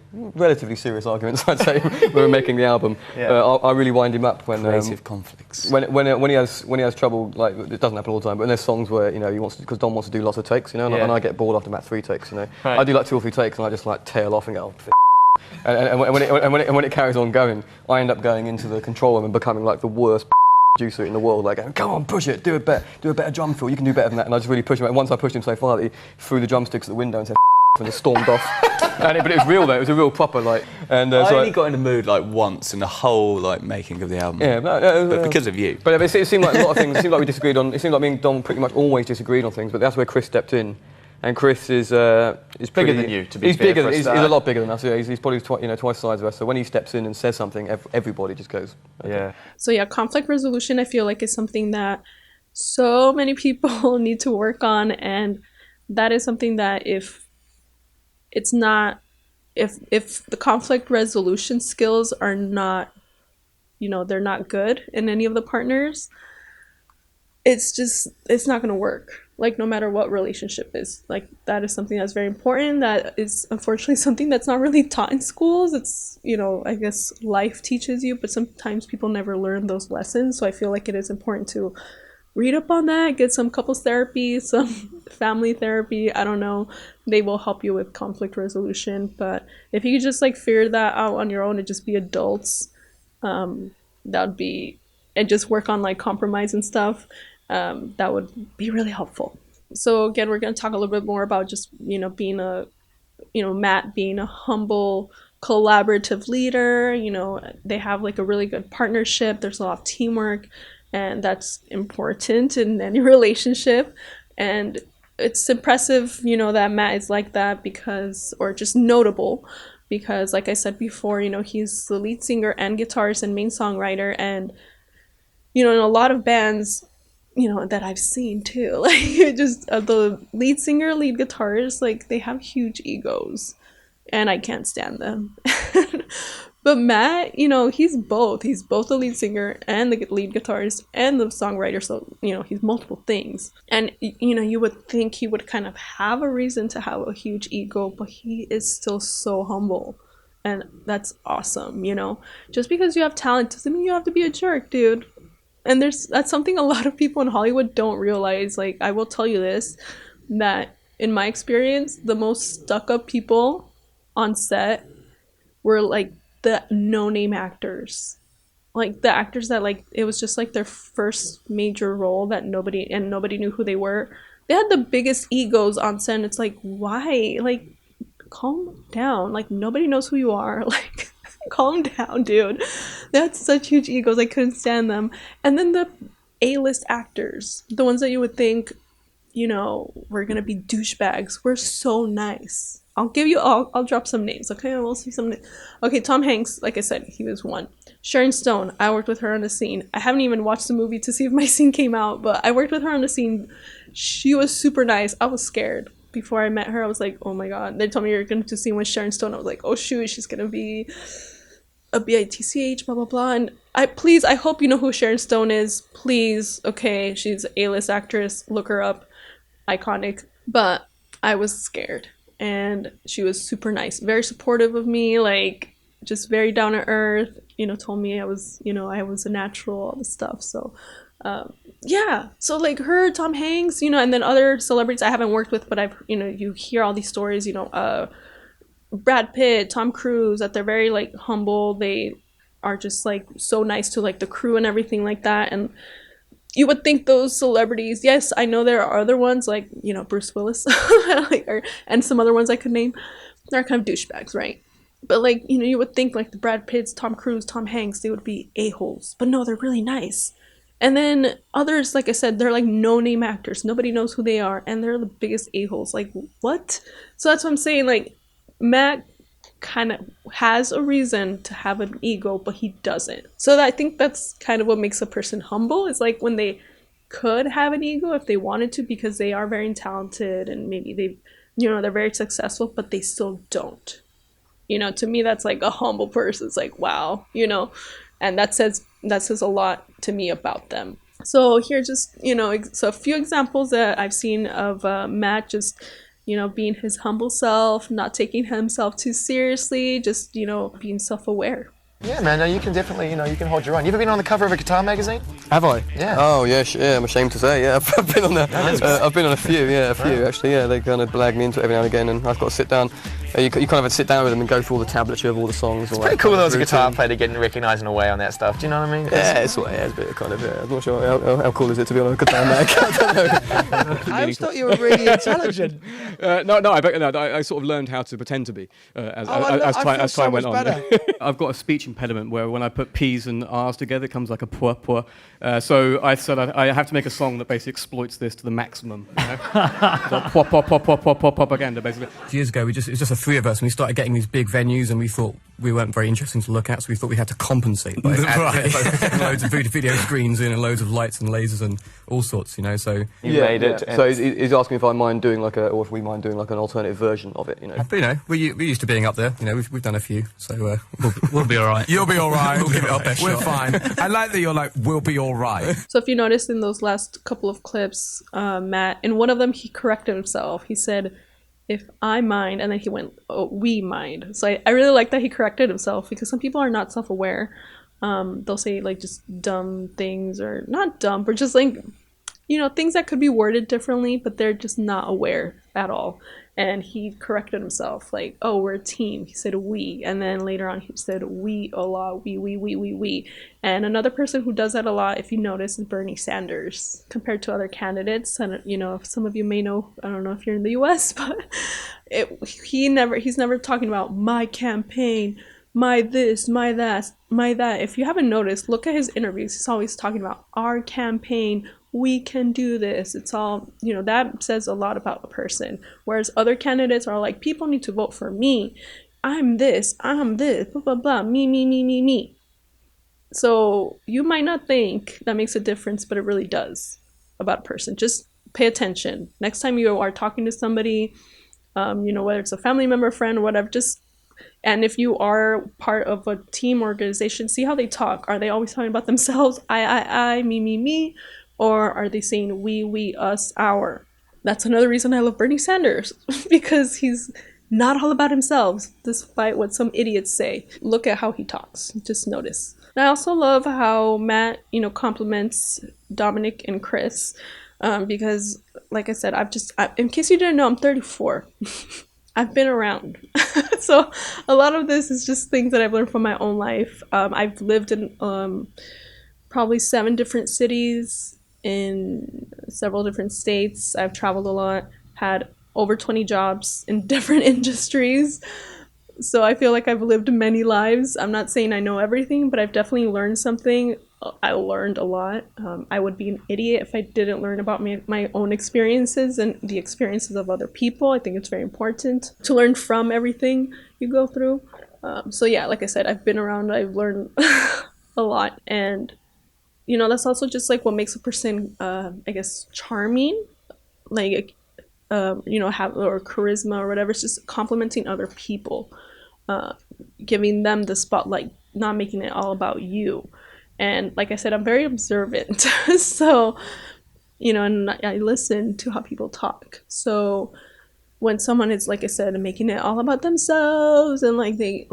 serious arguments, I'd say, when we were making the album. Yeah. I really wind him up when... Creative conflicts. When he has trouble, like, it doesn't happen all the time, but when there's songs where, he wants to, because Dom wants to do lots of takes, and I get bored after about 3 takes, Right. I do like 2 or 3 takes, and I just, like, tail off and go, and when it carries on going, I end up going into the control room and becoming like the worst producer in the world, like, come on, push it, do a better drum fill, you can do better than that. And I just really push him. And once I pushed him so far that he threw the drumsticks at the window and said and just stormed off. But it was real though, it was a real proper like. And I so only got in the mood like once in the whole like making of the album. Yeah, but because of you. But it seemed like a lot of things. It seemed like we disagreed on. It seemed like me and Dom pretty much always disagreed on things. But that's where Chris stepped in. And Chris is bigger than you, to be he's fair. Bigger. He's a lot bigger than us. Yeah, he's probably twice the size of us. So when he steps in and says something, everybody just goes. Okay. Yeah. So yeah, conflict resolution, I feel like, is something that so many people need to work on, and that is something that if the conflict resolution skills are not, they're not good in any of the partners, it's not going to work. Like, no matter what relationship is, like, that is something that's very important. That is unfortunately something that's not really taught in schools. It's, I guess life teaches you, but sometimes people never learn those lessons. So I feel like it is important to read up on that, get some couples therapy, some family therapy. I don't know. They will help you with conflict resolution. But if you could just like figure that out on your own and just be adults, that would be, and just work on like compromise and stuff. That would be really helpful. So again, we're going to talk a little bit more about just, being Matt being a humble, collaborative leader. They have like a really good partnership. There's a lot of teamwork, and that's important in any relationship. And it's impressive, that Matt is like that or just notable because, like I said before, he's the lead singer and guitarist and main songwriter. And, in a lot of bands, that I've seen too, like just the lead singer, lead guitarist, like they have huge egos and I can't stand them. But Matt, he's both the lead singer and the lead guitarist and the songwriter. So, he's multiple things. And, you would think he would kind of have a reason to have a huge ego, but he is still so humble. And that's awesome, Just because you have talent doesn't mean you have to be a jerk, dude. And that's something a lot of people in Hollywood don't realize. Like, I will tell you this, that in my experience, the most stuck-up people on set were like the no-name actors. Like the actors that like it was just like their first major role that nobody knew who they were. They had the biggest egos on set, and it's like, why? Like, calm down. Like, nobody knows who you are. Like, calm down, dude. They had such huge egos, I couldn't stand them. And then the A-list actors, the ones that you would think, you know, we're gonna be douchebags, were so nice. I'll drop some names, okay? We'll see some names. Okay, Tom Hanks, like I said, he was one. Sharon Stone, I worked with her on a scene. I haven't even watched the movie to see if my scene came out, but I worked with her on a scene. She was super nice. I was scared. Before I met her, I was like, oh my god. They told me you're going to see with Sharon Stone. I was like, oh shoot, she's gonna be a bitch, blah blah blah. And I hope you know who Sharon Stone is. Please, okay, she's an A-list actress. Look her up. Iconic. But I was scared. And she was super nice, very supportive of me, like just very down to earth, you know, told me I was a natural, all this stuff. So yeah, so like her, Tom Hanks, you know, and then other celebrities I haven't worked with, but I've, you know, you hear all these stories, you know, Brad Pitt, Tom Cruise, that they're very like humble. They are just like so nice to like the crew and everything like that. And you would think those celebrities, yes, I know there are other ones like, you know, Bruce Willis and some other ones I could name. They're kind of douchebags, right? But like, you know, you would think like the Brad Pitts, Tom Cruise, Tom Hanks, they would be a-holes. But no, they're really nice. And then others, like I said, they're like no-name actors. Nobody knows who they are. And they're the biggest a-holes. Like, what? So that's what I'm saying. Like, Matt kind of has a reason to have an ego, but he doesn't. So I think that's kind of what makes a person humble. It's like when they could have an ego if they wanted to, because they are very talented and maybe they, you know, they're very successful, but they still don't. You know, to me, that's like a humble person. It's like, wow, you know, and that says a lot to me about them. So here, just, you know, so a few examples that I've seen of Matt just, you know, being his humble self, not taking himself too seriously, just, you know, being self-aware. Yeah, man, no, you can definitely, you know, you can hold your own. You ever been on the cover of a guitar magazine? Have I? Yeah. Oh, yeah, yeah, I'm ashamed to say, yeah. I've been on I've been on a few, actually, yeah. They kind of blag me into it every now and again, and I've got to sit down. You kind of have to sit down with them and go through all the tablature of all the songs. It's pretty cool though as a guitar player to get recognised in a way on that stuff. Do you know what I mean? Yeah, it's a bit of kind of, yeah. I'm not sure how cool is it to be on a guitar mag. I always thought you were really intelligent. I sort of learned how to pretend to be as time went on. I've got a speech impediment where when I put P's and R's together, it comes like a poor. So I said I have to make a song that basically exploits this to the maximum. You know? So propaganda, basically. Years ago, it was just the three of us, and we started getting these big venues, and we thought we weren't very interesting to look at, so we thought we had to compensate by adding loads of video screens in and loads of lights and lasers and all sorts, you know. So you made it. So he's asking if I mind doing like or if we mind doing like an alternative version of it, you know. But, you know, we're used to being up there. You know, we've done a few, so we'll be all right. You'll be all right. We'll give it our best We're shot. fine. I like that you're like, we'll be all right. So if you noticed in those last couple of clips, Matt, in one of them, he corrected himself. He said, if I mind, and then he went, oh, we mind. So I really like that he corrected himself, because some people are not self-aware. They'll say like just dumb things, or not dumb, but just like, you know, things that could be worded differently, but they're just not aware at all. And he corrected himself, like, oh, we're a team. He said we, and then later on he said we a lot, we. And another person who does that a lot, if you notice, is Bernie Sanders, compared to other candidates. And you know, some of you may know, I don't know if you're in the U.S., but he's never talking about my campaign, my this, my that. If you haven't noticed, look at his interviews. He's always talking about our campaign. We can do this. It's all, you know, that says a lot about a person. Whereas other candidates are like, people need to vote for me. I'm this, blah, blah, blah, me. So you might not think that makes a difference, but it really does about a person. Just pay attention. Next time you are talking to somebody, you know, whether it's a family member, friend, or whatever, and if you are part of a team organization, see how they talk. Are they always talking about themselves? I, me? Or are they saying we, us, our? That's another reason I love Bernie Sanders, because he's not all about himself, despite what some idiots say. Look at how he talks. Just notice. And I also love how Matt, you know, compliments Dominic and Chris, because, like I said, in case you didn't know, I'm 34. I've been around. So a lot of this is just things that I've learned from my own life. I've lived in probably 7 different cities in several different states. I've traveled a lot, had over 20 jobs in different industries. So I feel like I've lived many lives. I'm not saying I know everything, but I've definitely learned something. I learned a lot. I would be an idiot if I didn't learn about my own experiences and the experiences of other people. I think it's very important to learn from everything you go through. So yeah, like I said, I've been around, I've learned a lot. And, you know, that's also just like what makes a person, I guess, charming. Like, you know, have or charisma or whatever. It's just complimenting other people, giving them the spotlight, not making it all about you. And like I said, I'm very observant. So, you know, and I listen to how people talk. So when someone is, like I said, making it all about themselves and they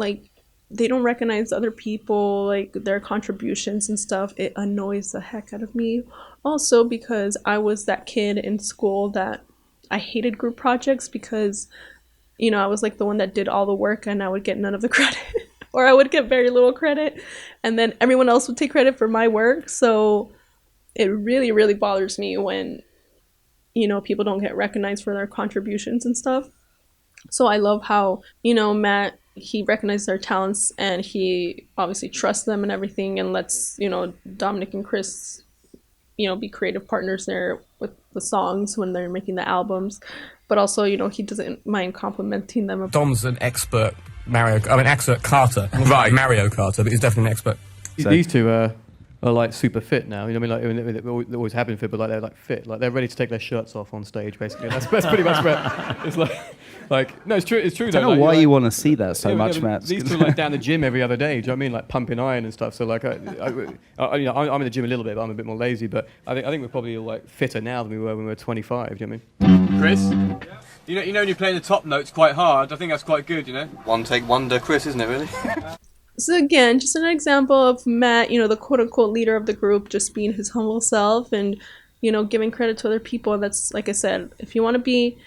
don't recognize other people, like their contributions and stuff, it annoys the heck out of me. Also because I was that kid in school that I hated group projects because, you know, I was like the one that did all the work and I would get none of the credit. Or I would get very little credit, and then everyone else would take credit for my work. So it really, really bothers me when, you know, people don't get recognized for their contributions and stuff. So I love how, you know, Matt, he recognizes their talents and he obviously trusts them and everything, and lets, you know, Dominic and Chris, you know, be creative partners there with the songs when they're making the albums. But also, you know, he doesn't mind complimenting them. Dom's an expert expert karter. Right. Mario Karter, but he's definitely an expert. So. These two are like super fit now. You know what I mean? Like they always have been fit, but like they're like fit. Like they're ready to take their shirts off on stage. Basically, that's pretty much where it's like no, it's true. It's true. I don't know why you want to see that so much, Matt. These two are like down the gym every other day. Do you know what I mean? Like pumping iron and stuff. So like, you know, I'm in the gym a little bit, but I'm a bit more lazy. But I think we're probably like fitter now than we were when we were 25. Do you know what I mean? Chris. You know when you're playing the top notes quite hard, I think that's quite good, you know? One take wonder, Chris, isn't it, really? So again, just an example of Matt, you know, the quote-unquote leader of the group, just being his humble self and, you know, giving credit to other people. That's, like I said, if you want to be,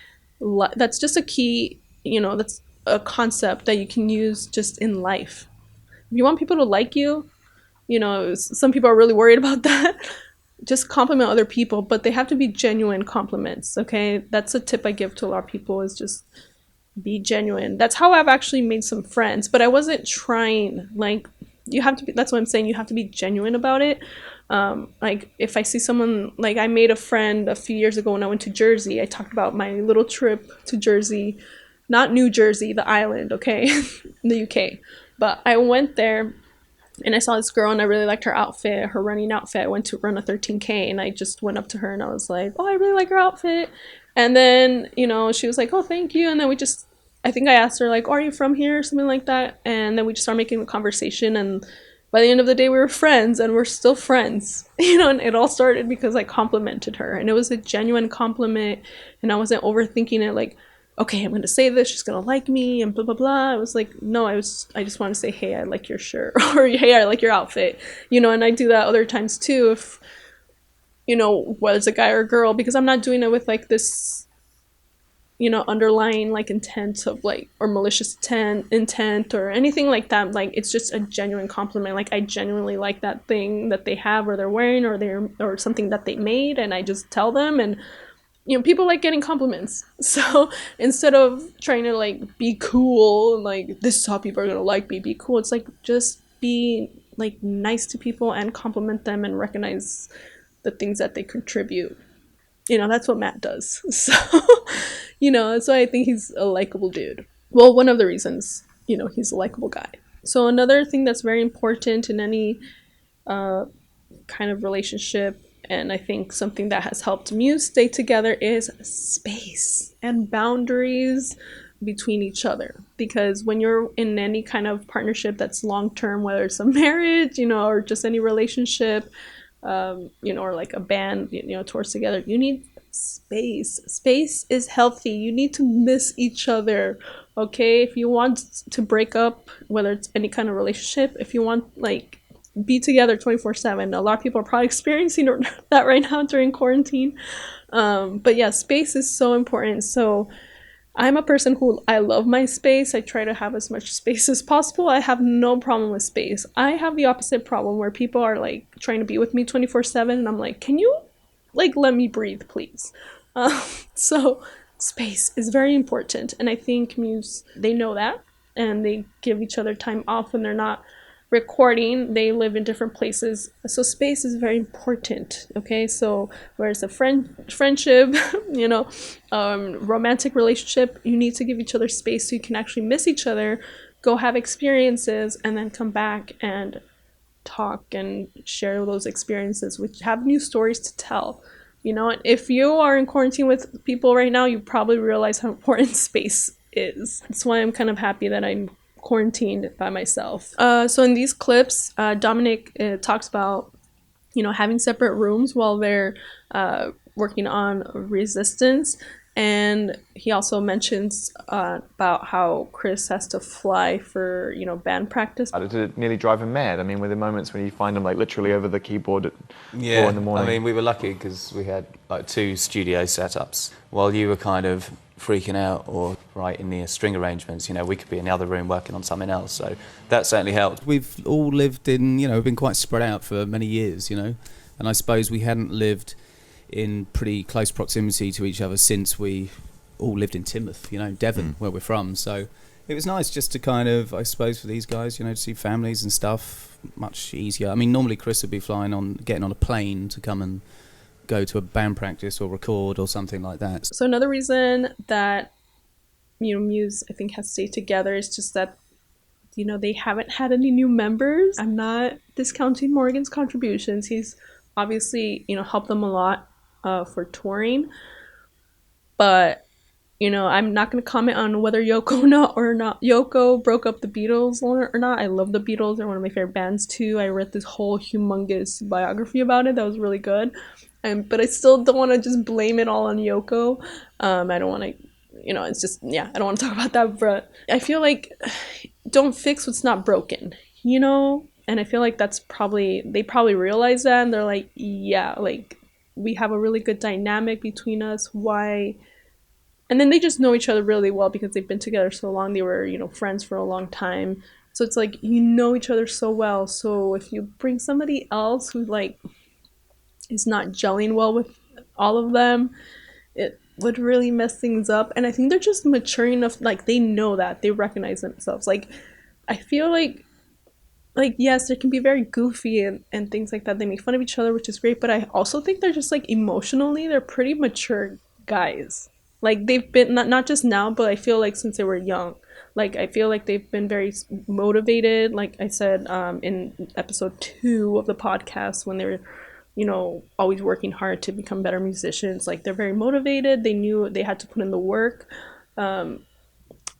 that's just a key, you know, that's a concept that you can use just in life. If you want people to like you, you know, some people are really worried about that. Just compliment other people, but they have to be genuine compliments, okay? That's a tip I give to a lot of people, is just be genuine. That's how I've actually made some friends, but I wasn't trying. Like, you have to be, that's what I'm saying, you have to be genuine about it. Like, if I see someone, like I made a friend a few years ago when I went to Jersey. I talked about my little trip to Jersey, not New Jersey, the island, okay? In the UK. But I went there and I saw this girl and I really liked her outfit, her running outfit. I went to run a 13K and I just went up to her and I was like, oh, I really like your outfit. And then, you know, she was like, oh, thank you. And then I think I asked her like, oh, are you from here? Or something like that. And then we just started making a conversation. And by the end of the day, we were friends and we're still friends, you know, and it all started because I complimented her and it was a genuine compliment and I wasn't overthinking it like, okay, I'm going to say this, she's going to like me, and blah, blah, blah. I was like, no, I just want to say, hey, I like your shirt, or hey, I like your outfit, you know, and I do that other times too, if, you know, whether it's a guy or a girl, because I'm not doing it with like this, you know, underlying like intent of like, or malicious intent or anything like that. Like, it's just a genuine compliment. Like, I genuinely like that thing that they have or they're wearing or something that they made, and I just tell them. And you know, people like getting compliments. So instead of trying to like be cool, like this is how people are gonna like me, be cool. It's like just be like nice to people and compliment them and recognize the things that they contribute. You know, that's what Matt does. So, you know, that's why I think he's a likable dude. Well, one of the reasons, you know, he's a likable guy. So another thing that's very important in any kind of relationship, and I think something that has helped Muse stay together, is space and boundaries between each other. Because when you're in any kind of partnership that's long-term, whether it's a marriage, you know, or just any relationship, you know, or like a band, you know, tours together, you need space. Space is healthy. You need to miss each other, okay? If you want to break up, whether it's any kind of relationship, if you want, like, be together 24/7. A lot of people are probably experiencing that right now during quarantine. But yeah, space is so important. So I'm a person who, I love my space. I try to have as much space as possible. I have no problem with space. I have the opposite problem where people are like trying to be with me 24/7 and I'm like, can you like let me breathe, please? So space is very important, and I think Muse, they know that, and they give each other time off when they're not recording. They live in different places, so space is very important. Okay, so whereas a friendship, you know, romantic relationship, you need to give each other space so you can actually miss each other, go have experiences, and then come back and talk and share those experiences, which have new stories to tell. You know, if you are in quarantine with people right now, you probably realize how important space is. That's why I'm kind of happy that I'm quarantined by myself. So in these clips, Dominic talks about, you know, having separate rooms while they're working on Resistance. And he also mentions about how Chris has to fly for, you know, band practice. Did it nearly drive him mad? I mean, were there moments when you find him like literally over the keyboard at 4 in the morning? I mean, we were lucky because we had like 2 studio setups. While you were kind of freaking out or writing the string arrangements, you know, we could be in the other room working on something else. So that certainly helped. We've all lived in, you know, been quite spread out for many years, you know, and I suppose we hadn't lived in pretty close proximity to each other since we all lived in Teignmouth, you know, Devon, where we're from. So it was nice just to kind of, I suppose, for these guys, you know, to see families and stuff, much easier. I mean, normally Chris would be getting on a plane to come and go to a band practice or record or something like that. So another reason that, you know, Muse, I think, has stayed together is just that, you know, they haven't had any new members. I'm not discounting Morgan's contributions. He's obviously, you know, helped them a lot for touring, but, you know, I'm not going to comment on whether Yoko broke up the Beatles or not. I love the Beatles. They're one of my favorite bands too. I read this whole humongous biography about it that was really good, but I still don't want to just blame it all on Yoko. I don't want to, you know, it's just, yeah, I don't want to talk about that, but I feel like don't fix what's not broken, you know? And I feel like they probably realize that, and they're like, yeah, like, we have a really good dynamic between us. Why? And then they just know each other really well because they've been together so long. They were, you know, friends for a long time. So it's like, you know each other so well. So if you bring somebody else who, like, is not gelling well with all of them, it would really mess things up. And I think they're just mature enough, like, they know that. They recognize themselves. Like, I feel like, yes, they can be very goofy and things like that. They make fun of each other, which is great. But I also think they're just, like, emotionally, they're pretty mature guys. Like, they've been, not just now, but I feel like since they were young. Like, I feel like they've been very motivated. Like I said in episode 2 of the podcast, when they were, you know, always working hard to become better musicians. Like, they're very motivated. They knew they had to put in the work.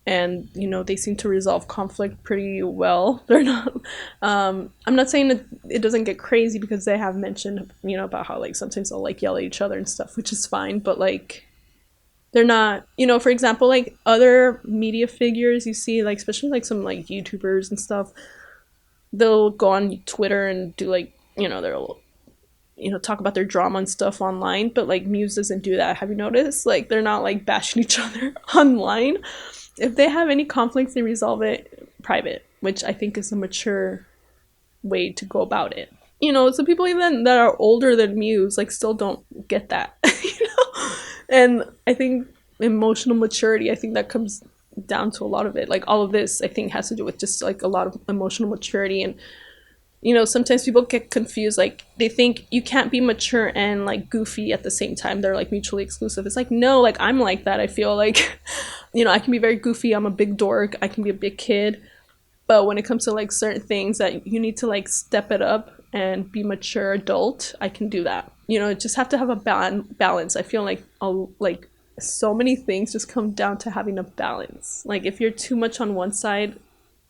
And, you know, they seem to resolve conflict pretty well. They're not, I'm not saying that it doesn't get crazy, because they have mentioned, you know, about how, like, sometimes they'll, like, yell at each other and stuff, which is fine. But, like, they're not, you know, for example, like, other media figures you see, like, especially, like, some, like, YouTubers and stuff, they'll go on Twitter and do, like, you know, they'll, you know, talk about their drama and stuff online. But, like, Muse doesn't do that. Have you noticed? Like, they're not, like, bashing each other online. If they have any conflicts, they resolve it private, which I think is a mature way to go about it. You know, so people even that are older than Muse, like, still don't get that, you know? And I think emotional maturity, I think that comes down to a lot of it. Like, all of this, I think, has to do with just, like, a lot of emotional maturity. And, you know, sometimes people get confused. Like, they think you can't be mature and, like, goofy at the same time. They're, like, mutually exclusive. It's like, no, like, I'm like that. I feel like, you know, I can be very goofy. I'm a big dork. I can be a big kid. But when it comes to, like, certain things that you need to, like, step it up and be mature adult, I can do that. You know, just have to have a balance. I feel like so many things just come down to having a balance. Like, if you're too much on one side,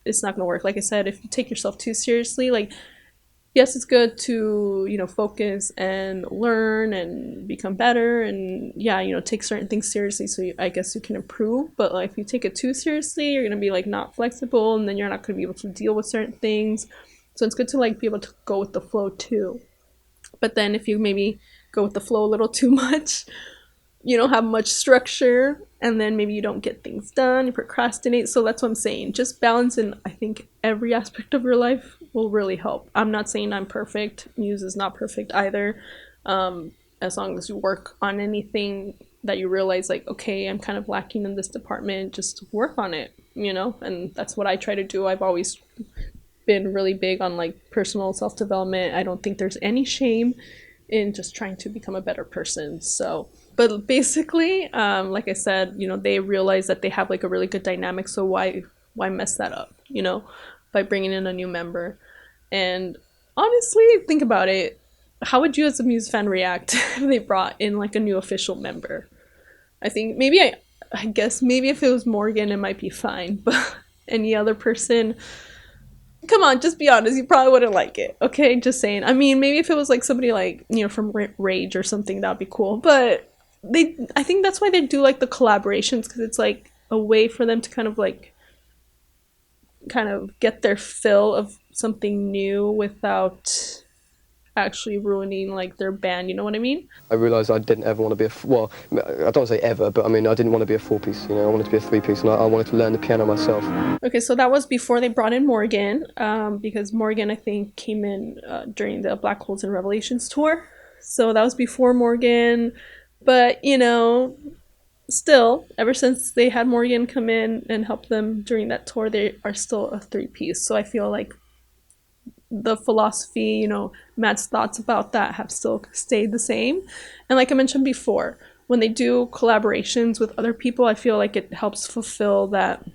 it's not gonna work. Like I said, if you take yourself too seriously, like, yes, it's good to, you know, focus and learn and become better, and yeah, you know, take certain things seriously, so I guess you can improve. But, like, if you take it too seriously, you're gonna be, like, not flexible, and then you're not gonna be able to deal with certain things. So it's good to, like, be able to go with the flow too. But then if you maybe go with the flow a little too much, you don't have much structure, and then maybe you don't get things done, you procrastinate. So that's what I'm saying. Just balance in, I think, every aspect of your life will really help. I'm not saying I'm perfect. Muse is not perfect either. As long as you work on anything that you realize, like, okay, I'm kind of lacking in this department, just work on it, you know? And that's what I try to do. I've always been really big on like personal self-development. I don't think there's any shame in just trying to become a better person. So, but basically, like I said, you know, they realize that they have like a really good dynamic. So why mess that up, you know, by bringing in a new member? And honestly, think about it. How would you as a Muse fan react if they brought in like a new official member? I think maybe I guess maybe if it was Morgan, it might be fine. But any other person, come on, just be honest. You probably wouldn't like it. Okay, just saying. I mean, maybe if it was like somebody like, you know, from Rage or something, that'd be cool. But I think that's why they do like the collaborations, because it's like a way for them to kind of get their fill of something new without actually ruining like their band, you know what I mean? I realised I didn't ever want to be well, I don't want to say ever, but I mean, I didn't want to be a 4-piece, you know, I wanted to be a 3-piece, and I wanted to learn the piano myself. Okay, so that was before they brought in Morgan, because Morgan, I think, came in during the Black Holes and Revelations tour. So that was before Morgan, but, you know, still, ever since they had Morgan come in and help them during that tour, they are still a 3-piece. So I feel like the philosophy, you know, Matt's thoughts about that have still stayed the same. And like I mentioned before, when they do collaborations with other people, I feel like it helps fulfill that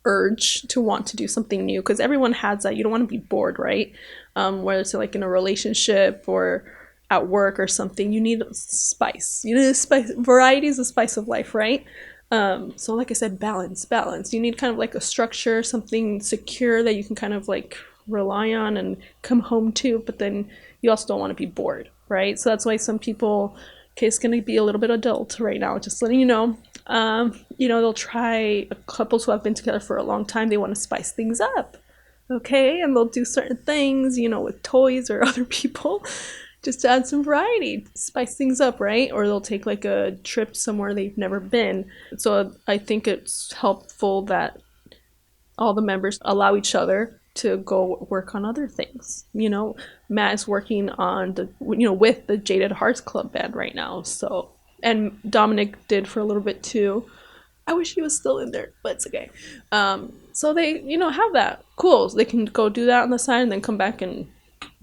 urge to want to do something new, because everyone has that. You don't want to be bored, right? Whether it's like in a relationship or at work or something, you need spice. You need spice. Variety is the spice of life, right? So like I said, balance. You need kind of like a structure, something secure that you can kind of like rely on and come home to, but then you also don't want to be bored, right? So that's why some people, okay, it's going to be a little bit adult right now, just letting you know, they'll try, couples who have been together for a long time, they want to spice things up, okay? And they'll do certain things, you know, with toys or other people, just to add some variety, spice things up, right? Or they'll take like a trip somewhere they've never been. So I think it's helpful that all the members allow each other to go work on other things. You know, Matt is working on with the Jaded Hearts Club band right now. So, and Dominic did for a little bit too. I wish he was still in there, but it's okay. So they, have that. Cool. So they can go do that on the side and then come back and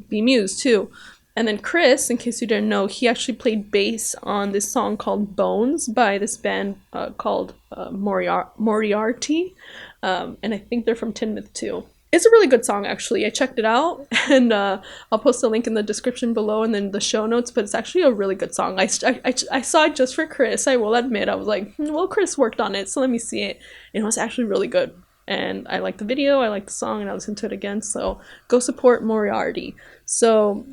be Muse too. And then Chris, in case you didn't know, he actually played bass on this song called Bones by this band called Moriarty. And I think they're from Tinmouth too. It's a really good song, actually. I checked it out, and I'll post a link in the description below and then the show notes, but it's actually a really good song. I saw it just for Chris, I will admit. I was like, well, Chris worked on it, so let me see it. And it was actually really good. And I like the video, I like the song, and I listened to it again, so go support Moriarty. So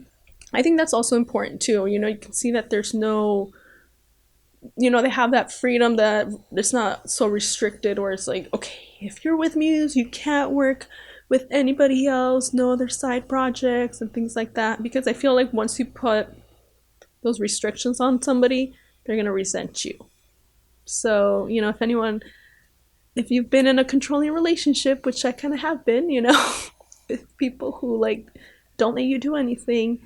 I think that's also important, too. You can see that there's no... they have that freedom that it's not so restricted, where it's like, okay, if you're with Muse, you can't work with anybody else, no other side projects and things like that, because I feel like once you put those restrictions on somebody, they're gonna resent you. So, if you've been in a controlling relationship, which I kind of have been, with people who like don't let you do anything,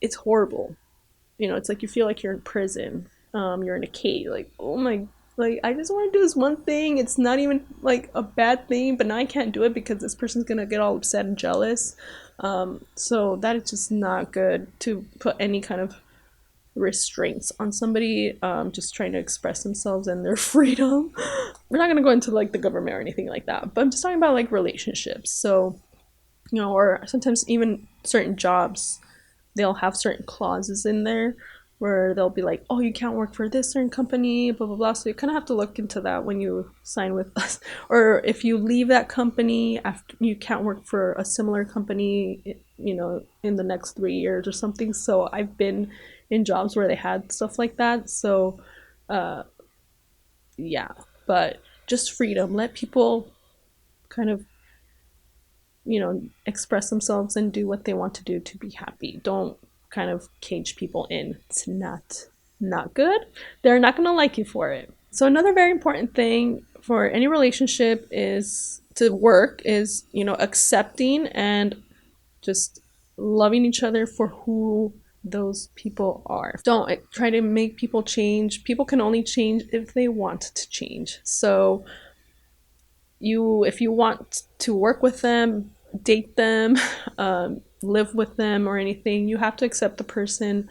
it's horrible. It's like you feel like you're in prison. You're in a cage, like, oh my, like, I just want to do this one thing. It's not even like a bad thing, but now I can't do it because this person's gonna get all upset and jealous. So that is just not good, to put any kind of restraints on somebody just trying to express themselves and their freedom. We're not gonna go into like the government or anything like that, but I'm just talking about like relationships. So, or sometimes even certain jobs, they'll have certain clauses in there where they'll be like, oh, you can't work for this certain company, blah, blah, blah. So you kind of have to look into that when you sign with us. Or if you leave that company, after you can't work for a similar company, in the next 3 years or something. So I've been in jobs where they had stuff like that. So, yeah. But just freedom. Let people kind of, express themselves and do what they want to do to be happy. Don't kind of cage people in. It's not not good, they're not going to like you for it. So another very important thing for any relationship is to work is, you know, accepting and just loving each other for who those people are. Don't try to make people change. People can only change if they want to change. So if you want to work with them, date them, live with them or anything, you have to accept the person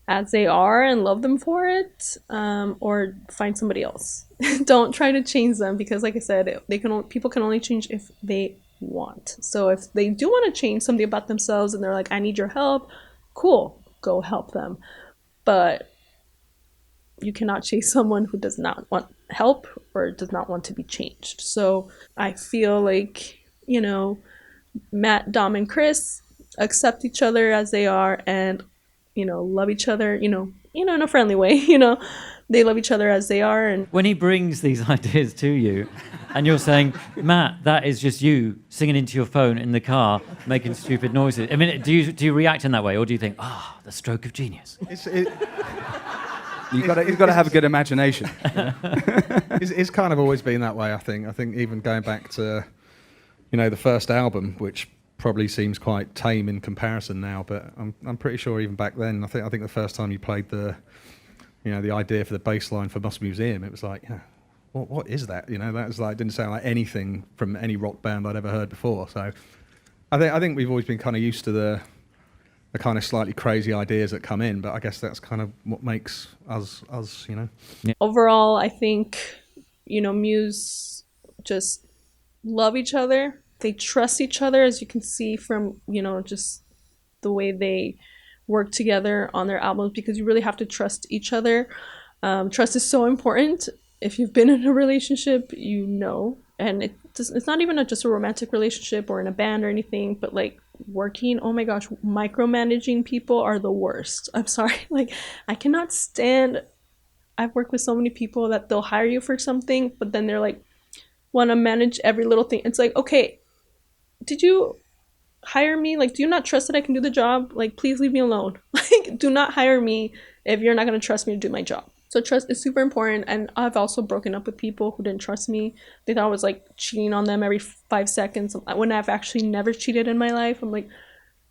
as they are and love them for it, or find somebody else. Don't try to change them, because like I said, people can only change if they want. So if they do want to change something about themselves and they're like, I need your help, cool, go help them. But you cannot chase someone who does not want help or does not want to be changed. So I feel like, you know, Matt, Dom, and Chris accept each other as they are and, you know, love each other, you know, in a friendly way, you know. They love each other as they are. And when he brings these ideas to you and you're saying, Matt, that is just you singing into your phone in the car, making stupid noises. I mean, do you react in that way, or do you think, the stroke of genius? You've got to have a good imagination. It's kind of always been that way, I think. I think even going back to, you know, the first album, which probably seems quite tame in comparison now, but I'm pretty sure even back then, I think the first time you played the idea for the bass line for Must Museum, it was like, yeah, what is that? You know, that was like, didn't sound like anything from any rock band I'd ever heard before. So I think we've always been kind of used to the kind of slightly crazy ideas that come in, but I guess that's kind of what makes us, you know. Yeah. Overall, I think, you know, Muse just love each other. They trust each other, as you can see from, you know, just the way they work together on their albums, because you really have to trust each other. Trust is so important. If you've been in a relationship, you know, and it's not even just a romantic relationship or in a band or anything, but like working, oh my gosh, micromanaging people are the worst. I'm sorry. Like, I cannot stand, I've worked with so many people that they'll hire you for something, but then they're like, want to manage every little thing. It's like, okay, did you hire me? Like, do you not trust that I can do the job? Like, please leave me alone. Like, do not hire me if you're not going to trust me to do my job. So trust is super important. And I've also broken up with people who didn't trust me. They thought I was like cheating on them every 5 seconds when I've actually never cheated in my life. I'm like,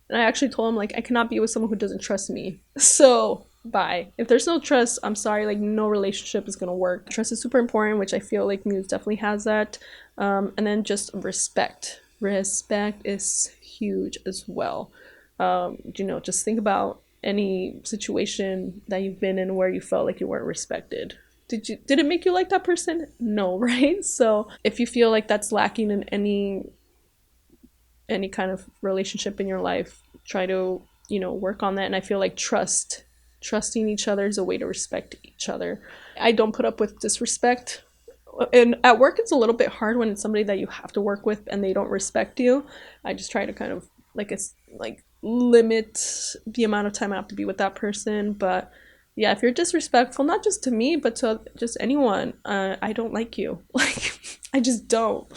and I actually told them, like, I cannot be with someone who doesn't trust me. So bye. If there's no trust, I'm sorry, like, no relationship is going to work. Trust is super important, which I feel like Muse definitely has that. And then just respect. Respect is huge as well. You know, just think about any situation that you've been in where you felt like you weren't respected. Did it make you like that person? No, right? So if you feel like that's lacking in any kind of relationship in your life, try to, you know, work on that. And I feel like trusting each other is a way to respect each other. I don't put up with disrespect. And at work, it's a little bit hard when it's somebody that you have to work with and they don't respect you. I just try to kind of limit the amount of time I have to be with that person. But yeah, if you're disrespectful, not just to me, but to just anyone, I don't like you. Like, I just don't.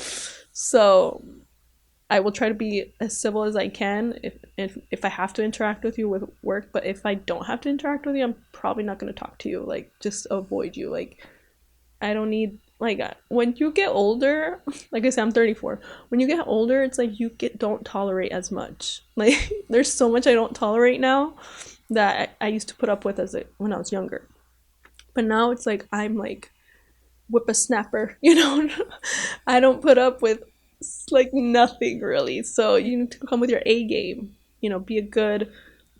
So I will try to be as civil as I can if I have to interact with you with work. But if I don't have to interact with you, I'm probably not going to talk to you. Like, just avoid you. Like, I don't need, like, when you get older, like I said, I'm 34. When you get older, it's like you don't tolerate as much. Like, there's so much I don't tolerate now that I used to put up with when I was younger. But now it's like I'm like whippersnapper, you know. I don't put up with like nothing really. So you need to come with your A game. You know, be a good,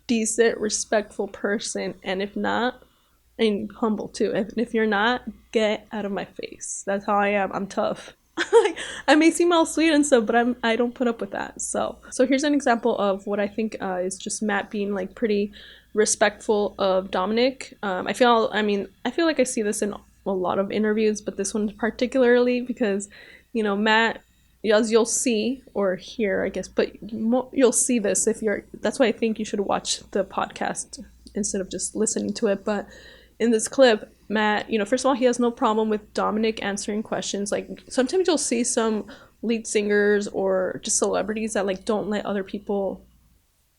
decent, respectful person. And if not, and humble too. If you're not, get out of my face. That's how I am. I'm tough. I may seem all sweet and stuff, but I don't put up with that. So here's an example of what I think is just Matt being like pretty respectful of Dominic. I feel like I see this in a lot of interviews, but this one particularly because, you know, Matt, as you'll see or hear, I guess, but you'll see this that's why I think you should watch the podcast instead of just listening to it. But in this clip, Matt, you know, first of all, he has no problem with Dominic answering questions. Like, sometimes you'll see some lead singers or just celebrities that like don't let other people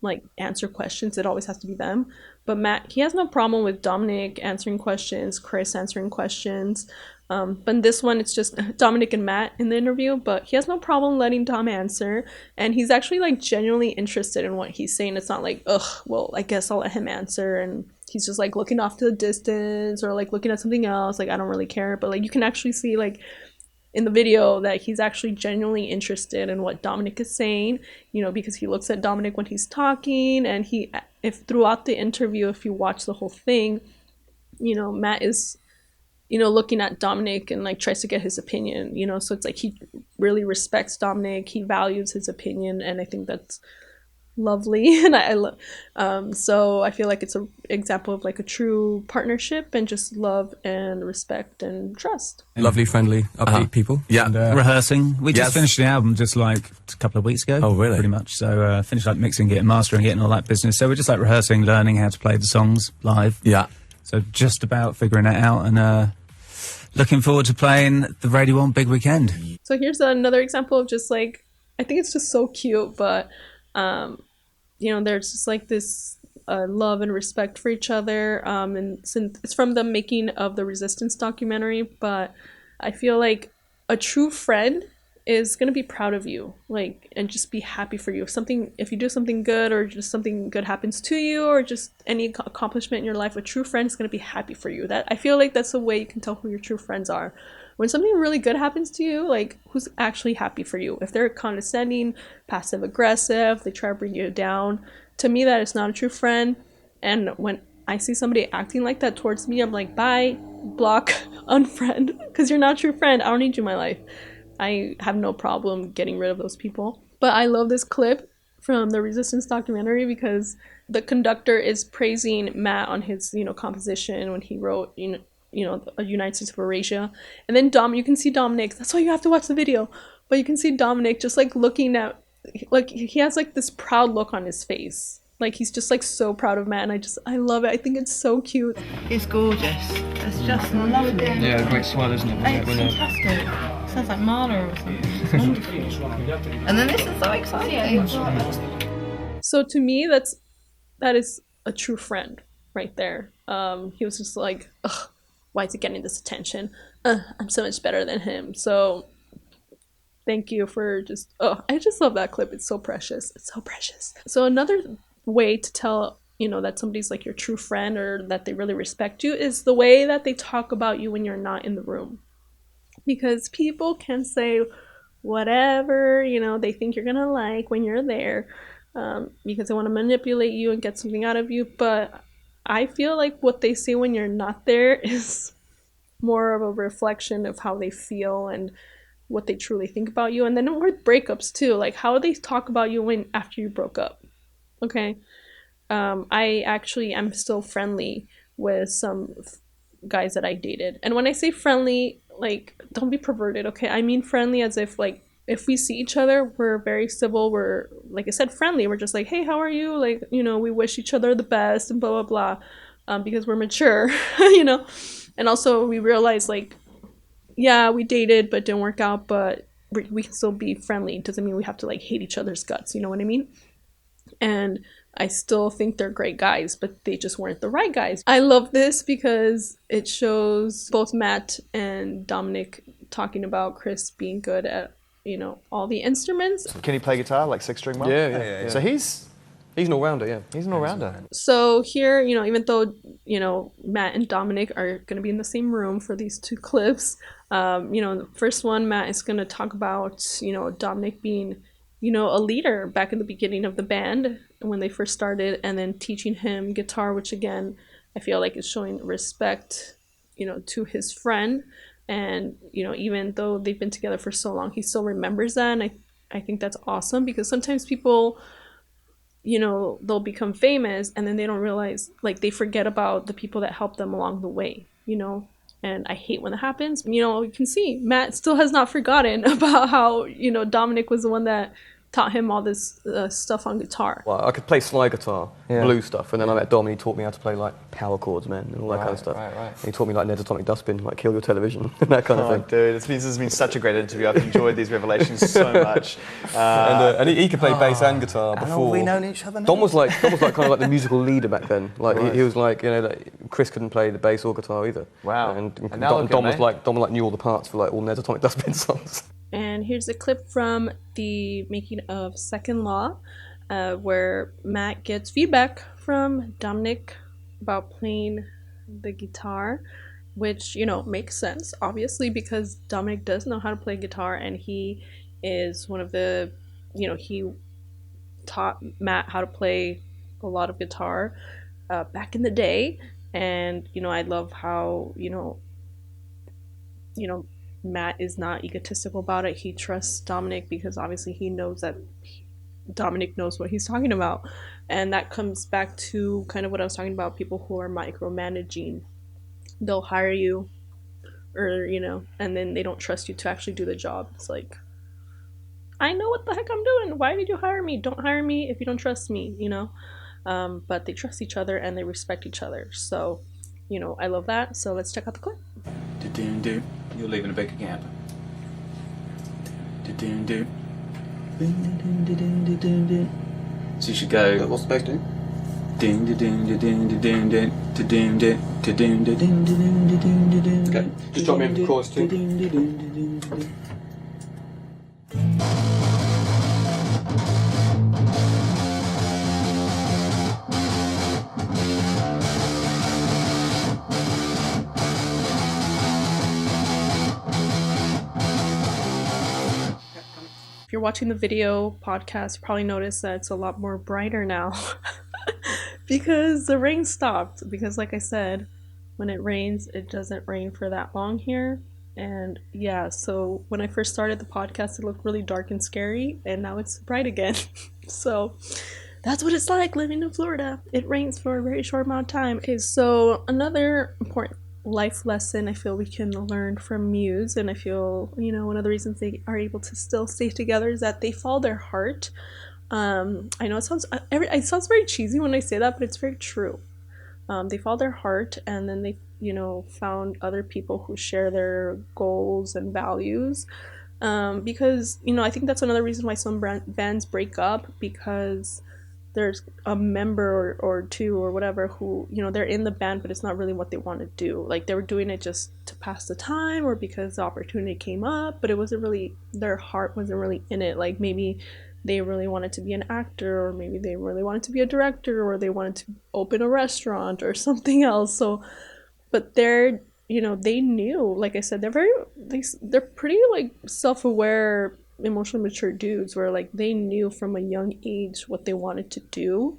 like answer questions. It always has to be them. But Matt, he has no problem with Dominic answering questions, Chris answering questions. But in this one, it's just Dominic and Matt in the interview, but he has no problem letting Dom answer. And he's actually like genuinely interested in what he's saying. It's not like, ugh, well, I guess I'll let him answer. And he's just like looking off to the distance or like looking at something else. Like, I don't really care. But like, you can actually see like in the video that he's actually genuinely interested in what Dominic is saying, you know, because he looks at Dominic when he's talking. And if throughout the interview, if you watch the whole thing, you know, Matt is, you know, looking at Dominic and like tries to get his opinion, you know, so it's like he really respects Dominic, he values his opinion, and I think that's lovely. And I love so I feel like it's an example of like a true partnership and just love and respect and trust. Lovely, friendly, upbeat people. Yeah. And, Rehearsing. We just Yes. finished the album just like a couple of weeks ago. Oh, really? Pretty much. So finished like mixing, getting mastering, getting all that business. So we're just like rehearsing, learning how to play the songs live. Yeah. So just about figuring it out and looking forward to playing the Radio 1 big weekend. So here's another example of just like, I think it's just so cute, but you know, there's just like this love and respect for each other, and since it's from the making of the Resistance documentary, but I feel like a true friend is gonna be proud of you, like, and just be happy for you. If you do something good, or just something good happens to you, or just any accomplishment in your life, a true friend is gonna be happy for you. That I feel like that's the way you can tell who your true friends are. When something really good happens to you, like, who's actually happy for you? If they're condescending, passive aggressive, they try to bring you down, to me that is not a true friend. And when I see somebody acting like that towards me, I'm like, bye, block, unfriend, because you're not a true friend. I don't need you in my life. I have no problem getting rid of those people. But I love this clip from the Resistance documentary because the conductor is praising Matt on his, you know, composition when he wrote, you know, a United States of Eurasia. And then you can see Dominic, that's why you have to watch the video, but you can see Dominic just like looking at, like, he has like this proud look on his face. Like, he's just like so proud of Matt, and I love it. I think it's so cute. It's gorgeous. It's just lovely. Yeah, a great swell, isn't it? It's fantastic. Sounds like Mahler or something. It's wonderful. And then this is so exciting. So to me, that is a true friend right there. He was just like, ugh, why is he getting this attention? I'm so much better than him. So thank you for just, I just love that clip. It's so precious. It's so precious. So another way to tell, you know, that somebody's like your true friend or that they really respect you is the way that they talk about you when you're not in the room. Because people can say whatever, you know, they think you're gonna like when you're there, because they want to manipulate you and get something out of you. But I feel like what they say when you're not there is more of a reflection of how they feel and what they truly think about you. And then with breakups too, like how they talk about you after you broke up. Okay, I actually am still friendly with some guys that I dated, and when I say friendly, like, don't be perverted, okay? I mean friendly as if, like, if we see each other, we're very civil, we're, like I said, friendly. We're just like, hey, how are you? Like, you know, we wish each other the best and blah blah blah, because we're mature, you know. And also we realize, like, yeah, we dated but didn't work out, but we can still be friendly. It doesn't mean we have to like hate each other's guts, you know what I mean? And I still think they're great guys, but they just weren't the right guys. I love this because it shows both Matt and Dominic talking about Chris being good at, you know, all the instruments. Can he play guitar, like six-string well? Yeah. So he's an all-rounder, yeah. He's an all-rounder. So here, you know, even though, you know, Matt and Dominic are going to be in the same room for these two clips, you know, the first one, Matt is going to talk about, you know, Dominic being, you know, a leader back in the beginning of the band when they first started, and then teaching him guitar, which again, I feel like is showing respect, you know, to his friend. And, you know, even though they've been together for so long, he still remembers that. And I think that's awesome, because sometimes people, you know, they'll become famous and then they don't realize, like, they forget about the people that helped them along the way, you know. And I hate when that happens. You know, you can see Matt still has not forgotten about how, you know, Dominic was the one that taught him all this stuff on guitar. Well, I could play slide guitar, Yeah. blues stuff, and then I met Dom and he taught me how to play like power chords, man, and all that kind of Right, stuff. right, right. And he taught me like Ned's Atomic Dustbin, like kill your television, and that kind of thing. Dude, this has been such a great interview. I've enjoyed these revelations so much. And he could play bass and guitar How long before. have we known each other now? Dom was like kind of like the musical leader back then. Like Right. he was like, you know, like, Chris couldn't play the bass or guitar either. Wow. And now look at Dom was me. like knew all the parts for like all Ned's Atomic Dustbin songs. And here's a clip from the making of Second Law, where Matt gets feedback from Dominic about playing the guitar, which, you know, makes sense, obviously, because Dominic does know how to play guitar, and he is one of the, you know, he taught Matt how to play a lot of guitar back in the day. And, you know, I love how, you know, Matt is not egotistical about it. He trusts Dominic because obviously he knows that Dominic knows what he's talking about. And that comes back to kind of what I was talking about, people who are micromanaging. They'll hire you, or, you know, and then they don't trust you to actually do the job. It's like, I know what the heck I'm doing. Why did you hire me? Don't hire me if you don't trust me, you know? But they trust each other and they respect each other. So, you know, I love that. So let's check out the clip. Do-do-do. You're leaving a bigger gap. Do-do-do. So you should go. What's the bass doing? Okay, just drop me in for chorus too. If you're watching the video podcast, you probably noticed that it's a lot more brighter now because the rain stopped. Because like I said, when it rains, it doesn't rain for that long here. And yeah, so when I first started the podcast, it looked really dark and scary, and now it's bright again. So that's what it's like living in Florida. It rains for a very short amount of time. Okay, so another important life lesson I feel we can learn from Muse, and I feel, you know, one of the reasons they are able to still stay together is that they follow their heart. I know it sounds very cheesy when I say that, but it's very true. They follow their heart, and then they, you know, found other people who share their goals and values. Because, you know, I think that's another reason why some bands break up, because there's a member or two or whatever who, you know, they're in the band, but it's not really what they want to do. Like, they were doing it just to pass the time or because the opportunity came up, but it wasn't really, their heart wasn't really in it. Like, maybe they really wanted to be an actor, or maybe they really wanted to be a director, or they wanted to open a restaurant or something else. So, but they're, you know, they knew, like I said, they're pretty like self-aware, emotionally mature dudes, where like they knew from a young age what they wanted to do,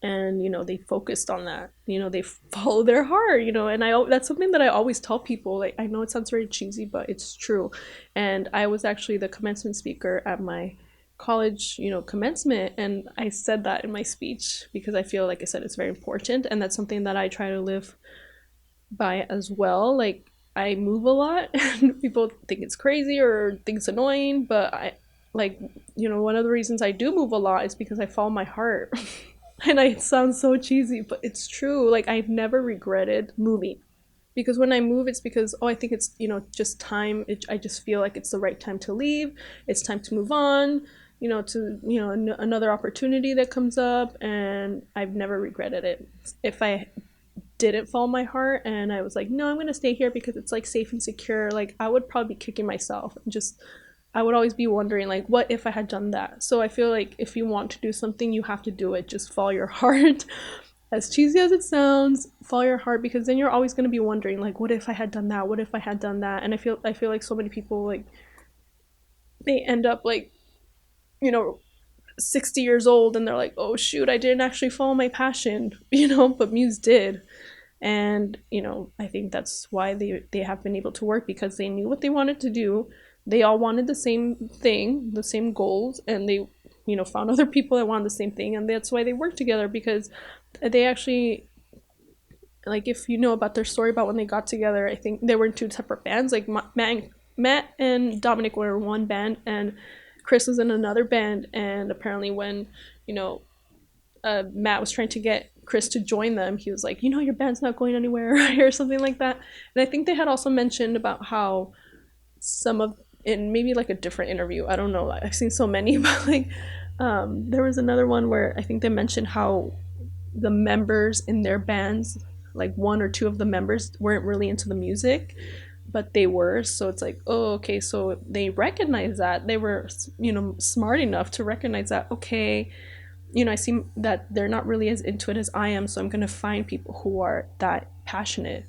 and, you know, they focused on that. You know, they follow their heart, you know. And that's something that I always tell people. Like, I know it sounds very cheesy, but it's true. And I was actually the commencement speaker at my college, you know, commencement, and I said that in my speech because I feel, like I said, it's very important, and that's something that I try to live by as well. Like, I move a lot and people think it's crazy or think it's annoying, but I, like, you know, one of the reasons I do move a lot is because I follow my heart. And it sounds so cheesy, but it's true. Like, I've never regretted moving, because when I move, it's because, I think it's, you know, just time. I just feel like it's the right time to leave. It's time to move on, you know, to, you know, another opportunity that comes up, and I've never regretted it. If I didn't follow my heart and I was like, no, I'm gonna stay here because it's like safe and secure, like, I would probably be kicking myself. I would always be wondering, like, what if I had done that? So I feel like if you want to do something, you have to do it. Just follow your heart. As cheesy as it sounds, follow your heart, because then you're always gonna be wondering, like, what if I had done that? What if I had done that? And I feel like so many people, like, they end up like, you know, 60 years old, and they're like, oh shoot, I didn't actually follow my passion, you know, but Muse did. And, you know, I think that's why they have been able to work, because they knew what they wanted to do. They all wanted the same thing, the same goals, and they, you know, found other people that wanted the same thing, and that's why they worked together, because they actually, like, if you know about their story about when they got together, I think they were in two separate bands. Like, Matt and Dominic were in one band, and Chris was in another band, and apparently when, you know, Matt was trying to get Chris to join them, he was like, you know, your band's not going anywhere, right? Or something like that. And I think they had also mentioned about how some of, in maybe like a different interview, I don't know, I've seen so many, but like there was another one where I think they mentioned how the members in their bands, like 1 or 2 of the members weren't really into the music, but they were. So it's like, oh, okay, so they recognize that. They were, you know, smart enough to recognize that, okay, you know, I see that they're not really as into it as I am, so I'm going to find people who are that passionate.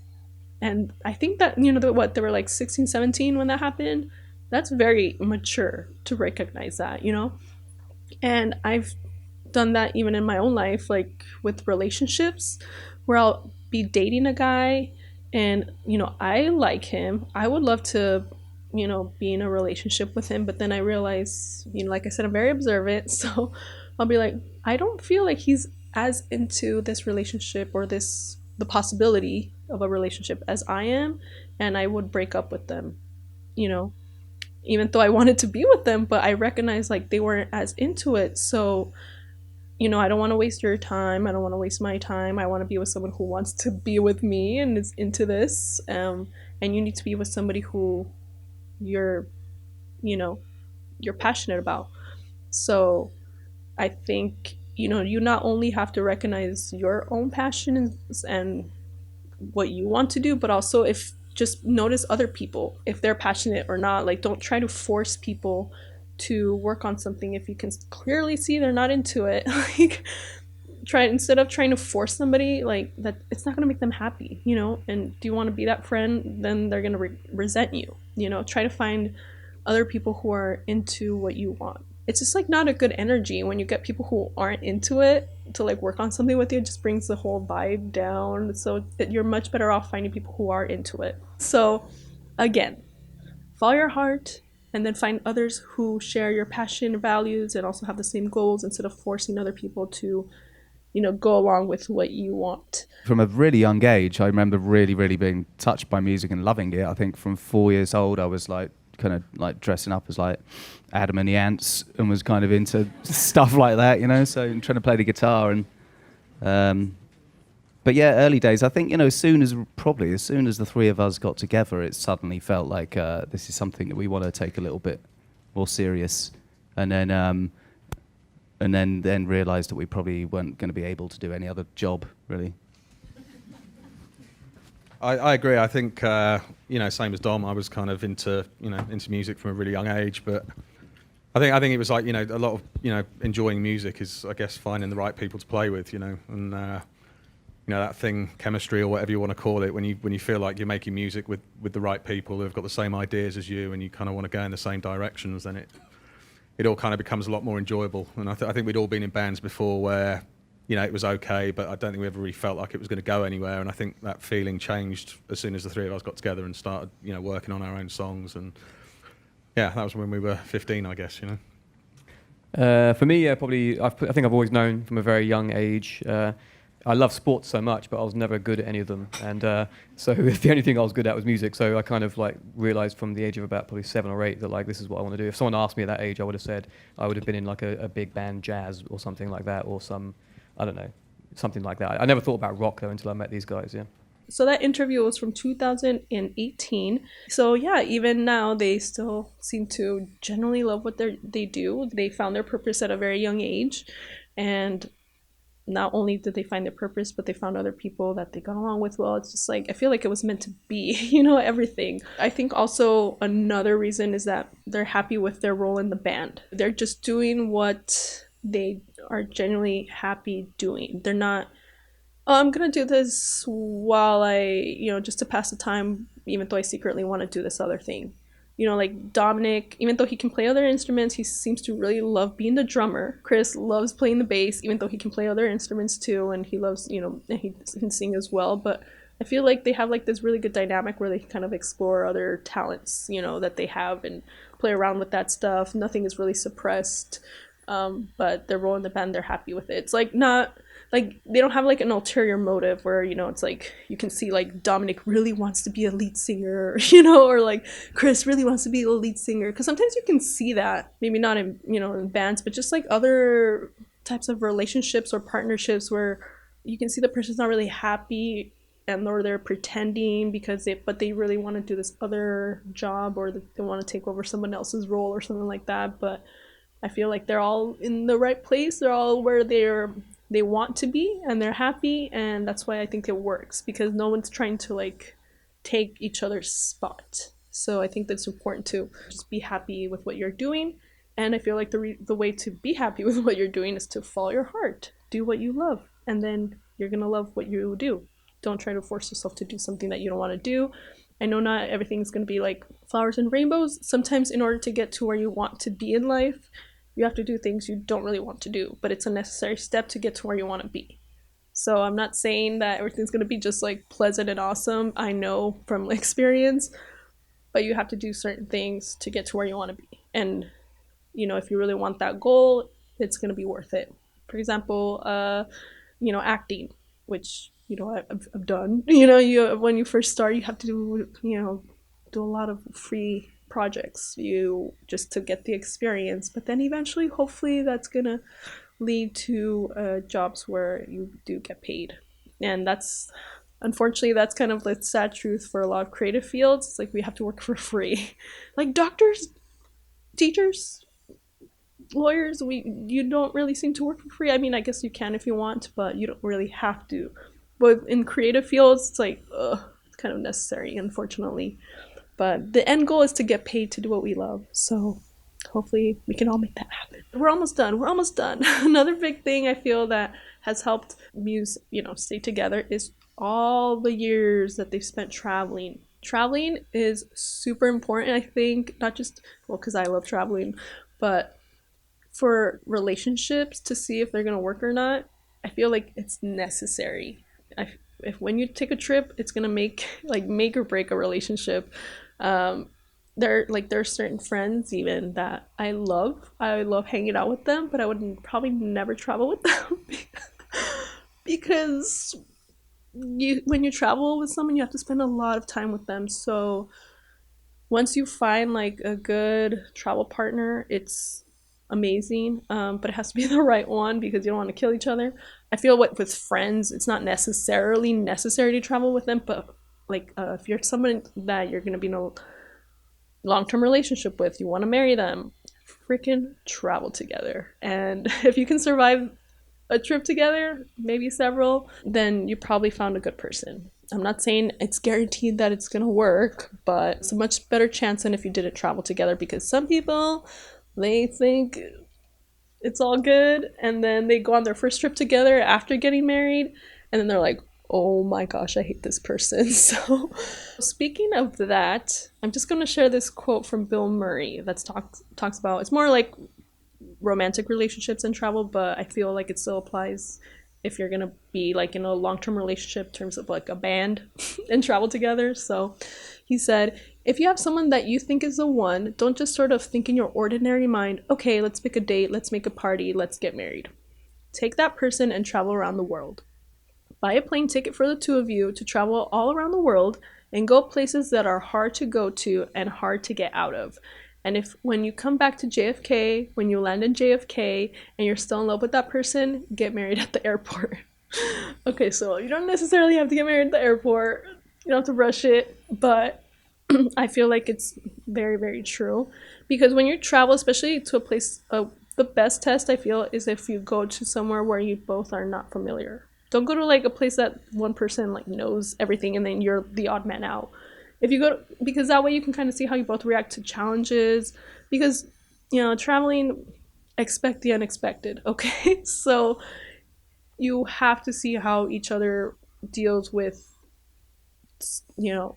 And I think that, you know, they were like 16, 17 when that happened. That's very mature to recognize that, you know? And I've done that even in my own life, like with relationships, where I'll be dating a guy and, you know, I like him. I would love to, you know, be in a relationship with him. But then I realize, you know, like I said, I'm very observant. So I'll be like, I don't feel like he's as into this relationship or the possibility of a relationship as I am. And I would break up with them, you know, even though I wanted to be with them, but I recognized like they weren't as into it. So, you know, I don't want to waste your time. I don't want to waste my time. I want to be with someone who wants to be with me and is into this. And you need to be with somebody who you're, you know, you're passionate about. So I think, you know, you not only have to recognize your own passions and what you want to do, but also if just notice other people, if they're passionate or not. Like, don't try to force people to work on something if you can clearly see they're not into it. Like, instead of trying to force somebody, like, that, it's not going to make them happy, you know? And do you want to be that friend? Then they're going to resent you, you know? Try to find other people who are into what you want. It's just like not a good energy when you get people who aren't into it to like work on something with you. It just brings the whole vibe down. So you're much better off finding people who are into it. So again, follow your heart and then find others who share your passion, values, and also have the same goals instead of forcing other people to, you know, go along with what you want. From a really young age, I remember really, really being touched by music and loving it. I think from 4 years old, I was like kind of like dressing up as like Adam and the Ants and was kind of into stuff like that, you know, so I'm trying to play the guitar and but yeah, early days, I think, you know, as soon as the 3 of us got together, it suddenly felt like this is something that we want to take a little bit more serious, and then realised that we probably weren't going to be able to do any other job, really. I agree. I think, you know, same as Dom, I was kind of into music from a really young age, but I think it was like, you know, a lot of, you know, enjoying music is, I guess, finding the right people to play with, you know, and, you know, that thing, chemistry or whatever you want to call it, when you feel like you're making music with the right people who've got the same ideas as you and you kind of want to go in the same directions, then it all kind of becomes a lot more enjoyable. And I think we'd all been in bands before where, you know, it was okay, but I don't think we ever really felt like it was going to go anywhere. And I think that feeling changed as soon as the 3 of us got together and started, you know, working on our own songs. And yeah, that was when we were 15, I guess, you know. For me, probably, I think I've always known from a very young age. I love sports so much, but I was never good at any of them. And so the only thing I was good at was music. So I kind of like realized from the age of about probably 7 or 8 that like this is what I want to do. If someone asked me at that age, I would have said I would have been in like a big band, jazz or something like that, or I don't know, something like that. I never thought about rock though until I met these guys, yeah. So that interview was from 2018. So yeah, even now they still seem to generally love what they do. They found their purpose at a very young age. And not only did they find their purpose, but they found other people that they got along with well. It's just like, I feel like it was meant to be, you know, everything. I think also another reason is that they're happy with their role in the band. They're just doing what they are genuinely happy doing. They're not, oh, I'm gonna do this while just to pass the time, even though I secretly want to do this other thing. You know, like Dominic, even though he can play other instruments, he seems to really love being the drummer. Chris loves playing the bass, even though he can play other instruments too, and he loves, you know, he can sing as well. But I feel like they have like this really good dynamic where they kind of explore other talents, you know, that they have and play around with that stuff. Nothing is really suppressed, but their role in the band, they're happy with it. It's like not like they don't have like an ulterior motive where, you know, it's like you can see like Dominic really wants to be a lead singer, you know, or like Chris really wants to be a lead singer, because sometimes you can see that, maybe not in, you know, in bands, but just like other types of relationships or partnerships where you can see the person's not really happy, and or they're pretending because they really want to do this other job, or they want to take over someone else's role or something like that. But I feel like they're all in the right place. They're all where they want to be, and they're happy, and that's why I think it works, because no one's trying to like take each other's spot. So I think that's important to just be happy with what you're doing. And I feel like the way to be happy with what you're doing is to follow your heart, do what you love, and then you're gonna love what you do. Don't try to force yourself to do something that you don't want to do. I know not everything's gonna be like flowers and rainbows. Sometimes in order to get to where you want to be in life, you have to do things you don't really want to do, but it's a necessary step to get to where you want to be. So I'm not saying that everything's going to be just like pleasant and awesome. I know from experience, but you have to do certain things to get to where you want to be. And, you know, if you really want that goal, it's going to be worth it. For example, you know, acting, which, you know, I've done. You know, when you first start, you have to do, you know, do a lot of free projects, you just to get the experience, but then eventually hopefully that's gonna lead to jobs where you do get paid. And that's, unfortunately, that's kind of the sad truth for a lot of creative fields. It's like we have to work for free. Like doctors, teachers, lawyers, you don't really seem to work for free. I mean, I guess you can if you want, but you don't really have to. But in creative fields, it's like it's kind of necessary, unfortunately. But the end goal is to get paid to do what we love. So hopefully we can all make that happen. We're almost done. Another big thing I feel that has helped Muse, you know, stay together is all the years that they've spent traveling. Traveling is super important, I think, not just, well, because I love traveling, but for relationships to see if they're going to work or not, I feel like it's necessary. If when you take a trip, it's going to make or break a relationship. There are certain friends even that I love hanging out with them, but I would probably never travel with them because when you travel with someone, you have to spend a lot of time with them. So once you find like a good travel partner, it's amazing, but it has to be the right one, because you don't want to kill each other. I feel with friends, it's not necessarily necessary to travel with them, but like if you're someone that you're going to be in a long-term relationship with, you want to marry them, freaking travel together. And if you can survive a trip together, maybe several, then you probably found a good person. I'm not saying it's guaranteed that it's going to work, but it's a much better chance than if you didn't travel together, because some people, they think it's all good, and then they go on their first trip together after getting married, and then they're like, oh my gosh, I hate this person. So speaking of that, I'm just going to share this quote from Bill Murray that talks about, it's more like romantic relationships and travel, but I feel like it still applies if you're going to be like in a long-term relationship in terms of like a band and travel together. So he said, if you have someone that you think is the one, don't just sort of think in your ordinary mind, okay, let's pick a date, let's make a party, let's get married. Take that person and travel around the world. Buy a plane ticket for the two of you to travel all around the world and go places that are hard to go to and hard to get out of. And if when you come back to JFK, when you land in JFK and you're still in love with that person, get married at the airport. Okay, so you don't necessarily have to get married at the airport. You don't have to rush it, but I feel like it's very, very true. Because when you travel, especially to a place, the best test I feel is if you go to somewhere where you both are not familiar. Don't go to like a place that one person like knows everything and then you're the odd man out. If you go, because that way you can kind of see how you both react to challenges. Because, you know, traveling, expect the unexpected, okay? So you have to see how each other deals with, you know,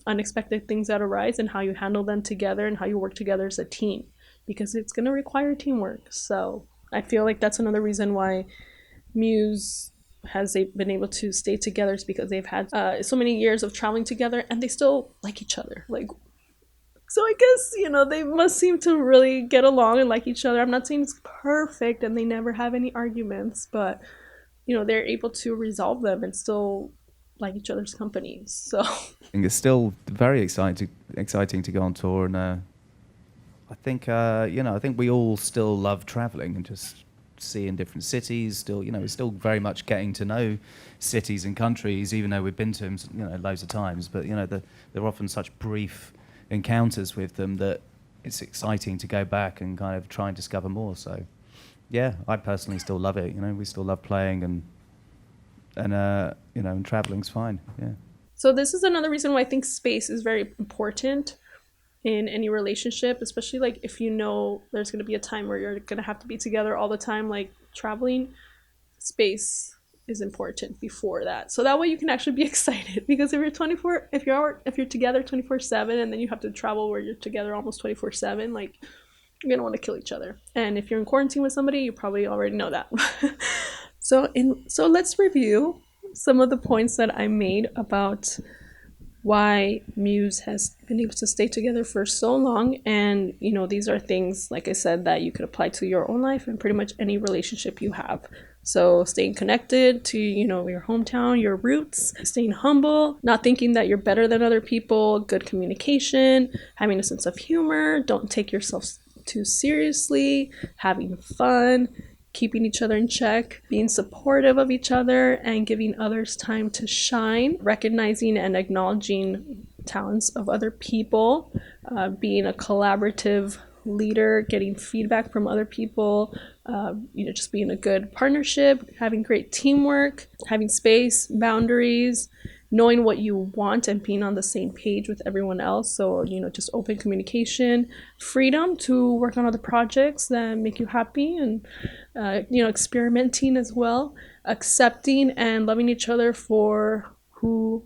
unexpected things that arise and how you handle them together and how you work together as a team, because it's going to require teamwork. So I feel like that's another reason why Muse has been able to stay together, is because they've had so many years of traveling together and they still like each other. Like, so I guess, you know, they must seem to really get along and like each other. I'm not saying it's perfect and they never have any arguments, but they're able to resolve them and still like each other's company. So I think it's still very exciting to go on tour, and I think I think we all still love traveling and just seeing different cities. Still, we're still very much getting to know cities and countries, even though we've been to them, loads of times. But they're often such brief encounters with them that it's exciting to go back and kind of try and discover more. So, yeah, I personally still love it. We still love playing and traveling's fine. Yeah. So this is another reason why I think space is very important in any relationship, especially like if there's going to be a time where you're going to have to be together all the time, like traveling. Space is important before that, so that way you can actually be excited, because if you're together 24/7 and then you have to travel where you're together almost 24/7, like you're gonna want to kill each other. And if you're in quarantine with somebody, you probably already know that. So let's review some of the points that I made about why Muse has been able to stay together for so long. And these are things, like I said, that you could apply to your own life and pretty much any relationship you have. So staying connected to your hometown, your roots, staying humble, not thinking that you're better than other people, good communication, having a sense of humor, don't take yourself too seriously, having fun, keeping each other in check, being supportive of each other, and giving others time to shine, recognizing and acknowledging talents of other people, being a collaborative leader, getting feedback from other people, just being a good partnership, having great teamwork, having space, boundaries, knowing what you want and being on the same page with everyone else. So, just open communication, freedom to work on other projects that make you happy, and, experimenting as well, accepting and loving each other for who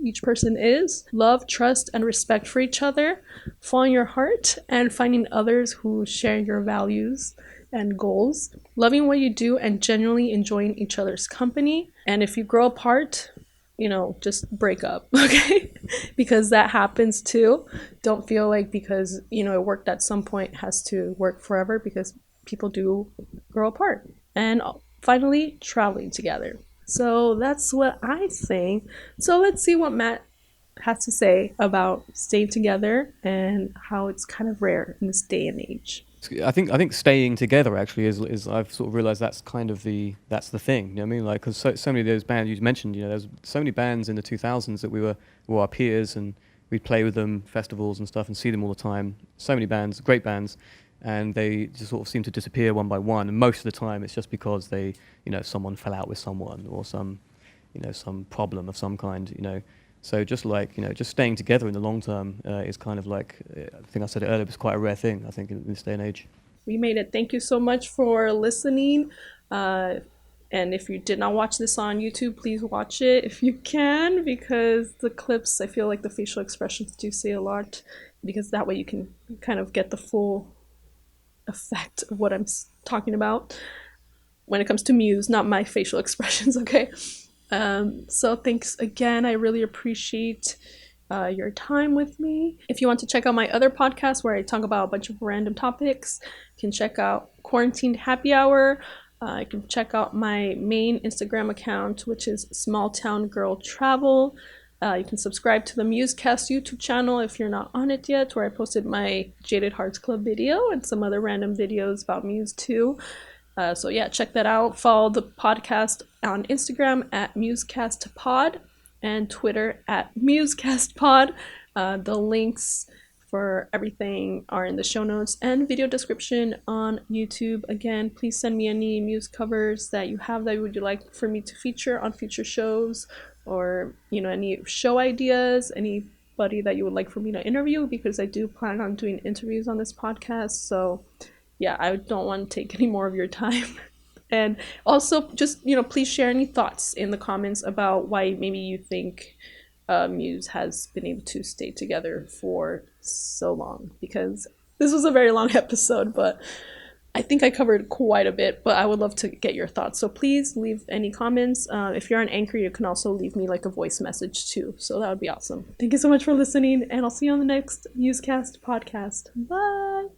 each person is, love, trust, and respect for each other, following your heart, and finding others who share your values and goals, loving what you do and genuinely enjoying each other's company. And if you grow apart, just break up, okay? Because that happens too. Don't feel like because, it worked at some point has to work forever, because people do grow apart. And finally, traveling together. So that's what I think. So let's see what Matt has to say about staying together and how it's kind of rare in this day and age. I think staying together actually is I've sort of realized that's kind of that's the thing. You know what I mean? Like, because so many of those bands you mentioned, there's so many bands in the 2000s that were our peers, and we'd play with them, festivals and stuff, and see them all the time. So many bands, great bands, and they just sort of seem to disappear one by one. And most of the time, it's just because they, someone fell out with someone, or some problem of some kind. So just just staying together in the long term is kind of like, I think I said it earlier, it's quite a rare thing, I think, in this day and age. We made it. Thank you so much for listening. And if you did not watch this on YouTube, please watch it if you can, because the clips, I feel like the facial expressions do say a lot, because that way you can kind of get the full effect of what I'm talking about when it comes to Muse, not my facial expressions, okay? So thanks again. I really appreciate your time with me. If you want to check out my other podcast where I talk about a bunch of random topics, you can check out Quarantined Happy Hour. You can check out my main Instagram account, which is Small Town Girl Travel. You can subscribe to the Musecast YouTube channel if you're not on it yet, where I posted my Jaded Hearts Club video and some other random videos about Muse too. So yeah, check that out. Follow the podcast on Instagram at MusecastPod and Twitter at MusecastPod. The links for everything are in the show notes and video description on YouTube. Again, please send me any Muse covers that you have that would you like for me to feature on future shows, or any show ideas, anybody that you would like for me to interview, because I do plan on doing interviews on this podcast. So yeah, I don't want to take any more of your time. And also, just, please share any thoughts in the comments about why maybe you think Muse has been able to stay together for so long, because this was a very long episode, but I think I covered quite a bit, but I would love to get your thoughts. So please leave any comments. If you're on Anchor, you can also leave me like a voice message too. So that would be awesome. Thank you so much for listening, and I'll see you on the next Musecast podcast. Bye.